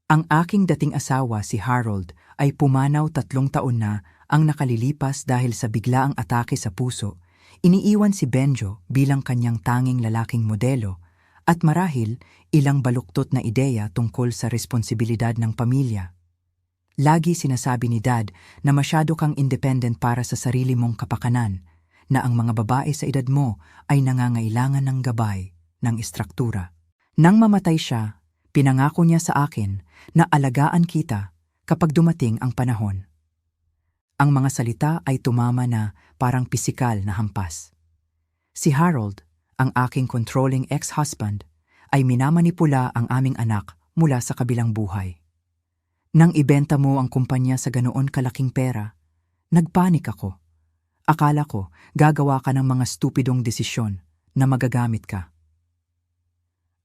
"Ang aking dating asawa si Harold ay pumanaw 3 taon na ang nakalilipas dahil sa biglaang atake sa puso. Iniiwan si Benjo bilang kanyang tanging lalaking modelo at marahil ilang baluktot na ideya tungkol sa responsibilidad ng pamilya. Lagi sinasabi ni Dad na masyado kang independent para sa sarili mong kapakanan, na ang mga babae sa edad mo ay nangangailangan ng gabay, ng istruktura. Nang mamatay siya, pinangako niya sa akin na alagaan kita kapag dumating ang panahon." Ang mga salita ay tumama na parang pisikal na hampas. Si Harold, ang aking controlling ex-husband, ay minamanipula ang aming anak mula sa kabilang buhay. Nang ibenta mo ang kumpanya sa ganoon kalaking pera, nagpanik ako. Akala ko gagawa ka ng mga stupidong desisyon na magagamit ka.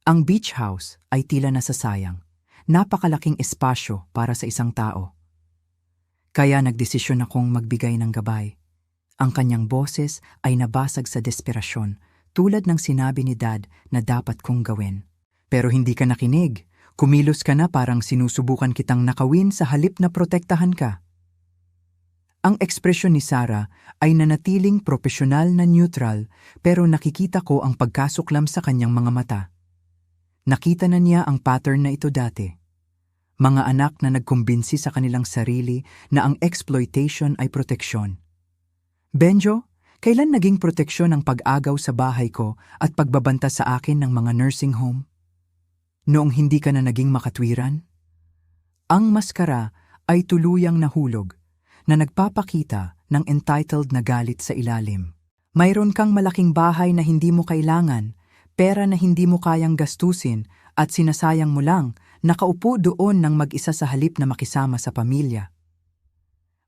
Ang beach house ay tila nasasayang, napakalaking espasyo para sa isang tao. Kaya nagdesisyon akong magbigay ng gabay. Ang kanyang boses ay nabasag sa desperasyon, tulad ng sinabi ni Dad na dapat kong gawin. "Pero hindi ka nakinig. Kumilos ka na parang sinusubukan kitang nakawin sa halip na protektahan ka." Ang ekspresyon ni Sarah ay nanatiling profesional na neutral, pero nakikita ko ang pagkasuklam sa kanyang mga mata. Nakita na niya ang pattern na ito dati. Mga anak na nagkumbinsi sa kanilang sarili na ang exploitation ay proteksyon. "Benjo, kailan naging proteksyon ang pag-agaw sa bahay ko at pagbabanta sa akin ng mga nursing home? Noong hindi ka na naging makatwiran?" Ang maskara ay tuluyang nahulog, na nagpapakita ng entitled na galit sa ilalim. Mayroon kang malaking bahay na hindi mo kailangan, pera na hindi mo kayang gastusin, at sinasayang mo lang nakaupo doon ng mag-isa sa halip na makisama sa pamilya.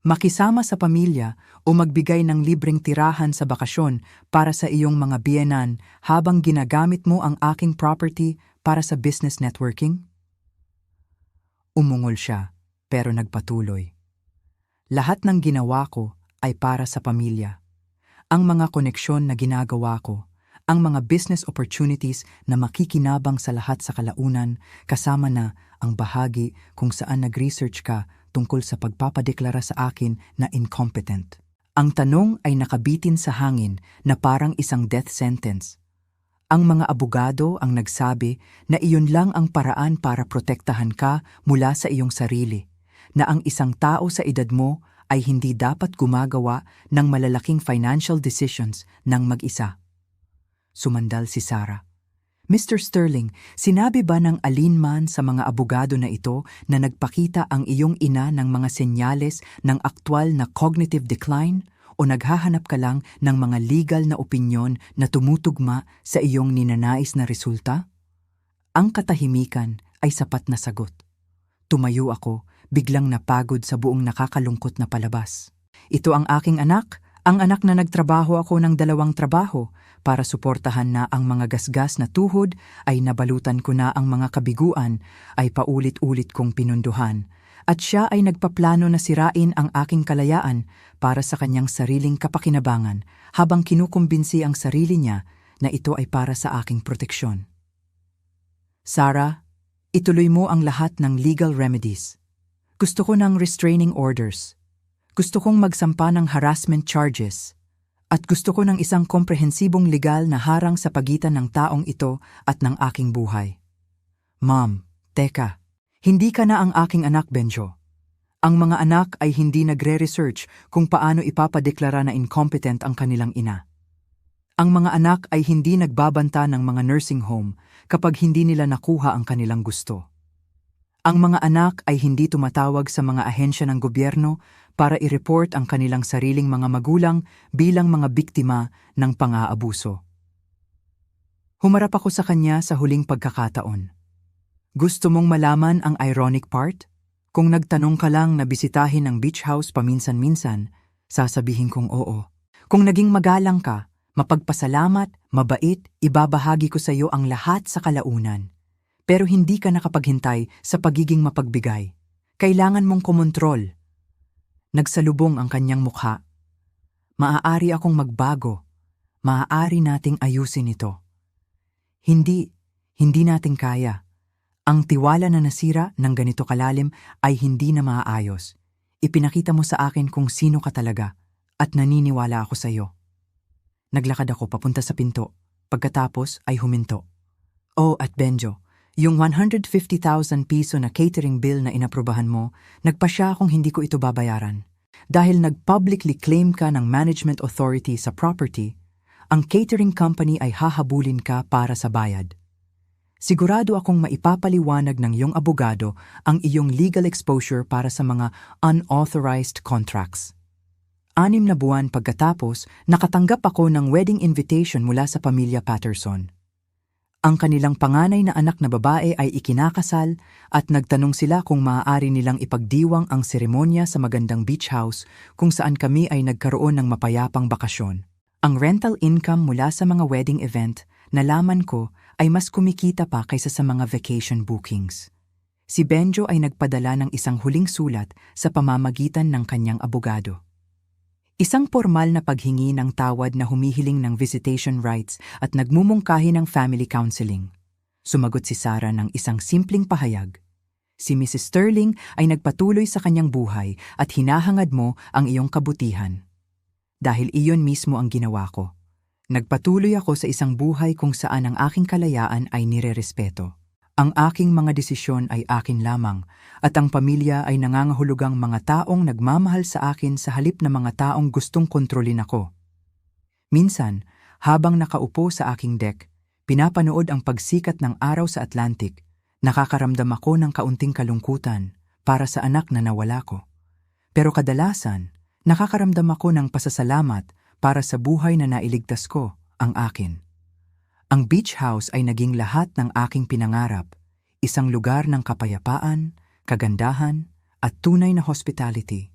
Makisama sa pamilya o magbigay ng libreng tirahan sa bakasyon para sa iyong mga biyenan habang ginagamit mo ang aking property para sa business networking? Umungol siya, pero nagpatuloy. Lahat ng ginawa ko ay para sa pamilya. Ang mga koneksyon na ginagawa ko, ang mga business opportunities na makikinabang sa lahat sa kalaunan, kasama na ang bahagi kung saan nag-research ka tungkol sa pagpapadeklara sa akin na incompetent. Ang tanong ay nakabitin sa hangin na parang isang death sentence. Ang mga abogado ang nagsabi na iyon lang ang paraan para protektahan ka mula sa iyong sarili, na ang isang tao sa edad mo ay hindi dapat gumagawa ng malalaking financial decisions ng mag-isa. Sumandal si Sarah. Mr. Sterling, sinabi ba ng alinman sa mga abogado na ito na nagpakita ang iyong ina ng mga senyales ng aktwal na cognitive decline o naghahanap ka lang ng mga legal na opinyon na tumutugma sa iyong ninanais na resulta? Ang katahimikan ay sapat na sagot. Tumayo ako, biglang napagod sa buong nakakalungkot na palabas. Ito ang aking anak, ang anak na nagtrabaho ako ng 2 trabaho para suportahan na ang mga gasgas na tuhod ay nabalutan ko na ang mga kabiguan ay paulit-ulit kong pinunduhan. At siya ay nagpaplano na sirain ang aking kalayaan para sa kanyang sariling kapakinabangan habang kinukumbinsi ang sarili niya na ito ay para sa aking proteksyon. Sarah, ituloy mo ang lahat ng legal remedies. Gusto ko ng restraining orders. Gusto kong magsampa ng harassment charges. At gusto ko ng isang komprehensibong legal na harang sa pagitan ng taong ito at ng aking buhay. Ma'am, teka, hindi ka na ang aking anak, Benjo. Ang mga anak ay hindi nagre-research kung paano ipapadeklara na incompetent ang kanilang ina. Ang mga anak ay hindi nagbabanta ng mga nursing home kapag hindi nila nakuha ang kanilang gusto. Ang mga anak ay hindi tumatawag sa mga ahensya ng gobyerno para i-report ang kanilang sariling mga magulang bilang mga biktima ng pang-aabuso. Humarap ako sa kanya sa huling pagkakataon. Gusto mong malaman ang ironic part? Kung nagtanong ka lang na bisitahin ang beach house paminsan-minsan, sasabihin kong oo. Kung naging magalang ka, mapagpasalamat, mabait, ibabahagi ko sa iyo ang lahat sa kalaunan. Pero hindi ka nakapaghintay sa pagiging mapagbigay. Kailangan mong kumontrol. Nagsalubong ang kanyang mukha. Maaari akong magbago. Maaari nating ayusin ito. Hindi natin kaya. Ang tiwala na nasira ng ganito kalalim ay hindi na maaayos. Ipinakita mo sa akin kung sino ka talaga at naniniwala ako sa iyo. Naglakad ako papunta sa pinto. Pagkatapos ay huminto. Oh, at Benjo, yung 150,000 piso na catering bill na inaprubahan mo, nagpasya akong hindi ko ito babayaran. Dahil nag-publicly claim ka ng management authority sa property, ang catering company ay hahabulin ka para sa bayad. Sigurado akong maipapaliwanag ng iyong abogado ang iyong legal exposure para sa mga unauthorized contracts. 6 na buwan pagkatapos, nakatanggap ako ng wedding invitation mula sa pamilya Patterson. Ang kanilang panganay na anak na babae ay ikinakasal at nagtanong sila kung maaari nilang ipagdiwang ang seremonya sa magandang beach house kung saan kami ay nagkaroon ng mapayapang bakasyon. Ang rental income mula sa mga wedding event, nalaman ko, ay mas kumikita pa kaysa sa mga vacation bookings. Si Benjo ay nagpadala ng isang huling sulat sa pamamagitan ng kanyang abogado. Isang formal na paghingi ng tawad na humihiling ng visitation rights at nagmumungkahi ng family counseling. Sumagot si Sarah ng isang simpleng pahayag. Si Mrs. Sterling ay nagpatuloy sa kanyang buhay at hinahangad mo ang iyong kabutihan. Dahil iyon mismo ang ginawa ko. Nagpatuloy ako sa isang buhay kung saan ang aking kalayaan ay nirerespeto. Ang aking mga desisyon ay akin lamang at ang pamilya ay nangangahulugang mga taong nagmamahal sa akin sa halip na mga taong gustong kontrolin ako. Minsan, habang nakaupo sa aking deck, pinapanood ang pagsikat ng araw sa Atlantic, nakakaramdam ako ng kaunting kalungkutan para sa anak na nawala ko. Pero kadalasan, nakakaramdam ako ng pasasalamat para sa buhay na nailigtas ko, ang akin. Ang beach house ay naging lahat ng aking pinangarap, isang lugar ng kapayapaan, kagandahan, at tunay na hospitality.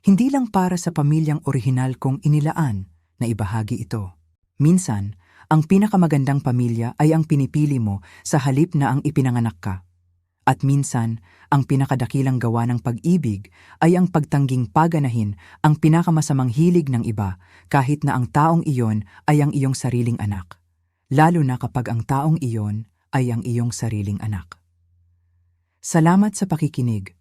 Hindi lang para sa pamilyang orihinal kong inilaan na ibahagi ito. Minsan, ang pinakamagandang pamilya ay ang pinipili mo sa halip na ang ipinanganak ka. At minsan, ang pinakadakilang gawa ng pag-ibig ay ang pagtangging paganahin ang pinakamasamang hilig ng iba kahit na ang taong iyon ay ang iyong sariling anak. Lalo na kapag ang taong iyon ay ang iyong sariling anak. Salamat sa pakikinig.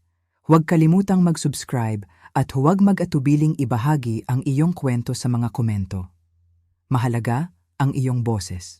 Huwag kalimutang mag-subscribe at huwag mag-atubiling ibahagi ang iyong kwento sa mga komento. Mahalaga ang iyong boses.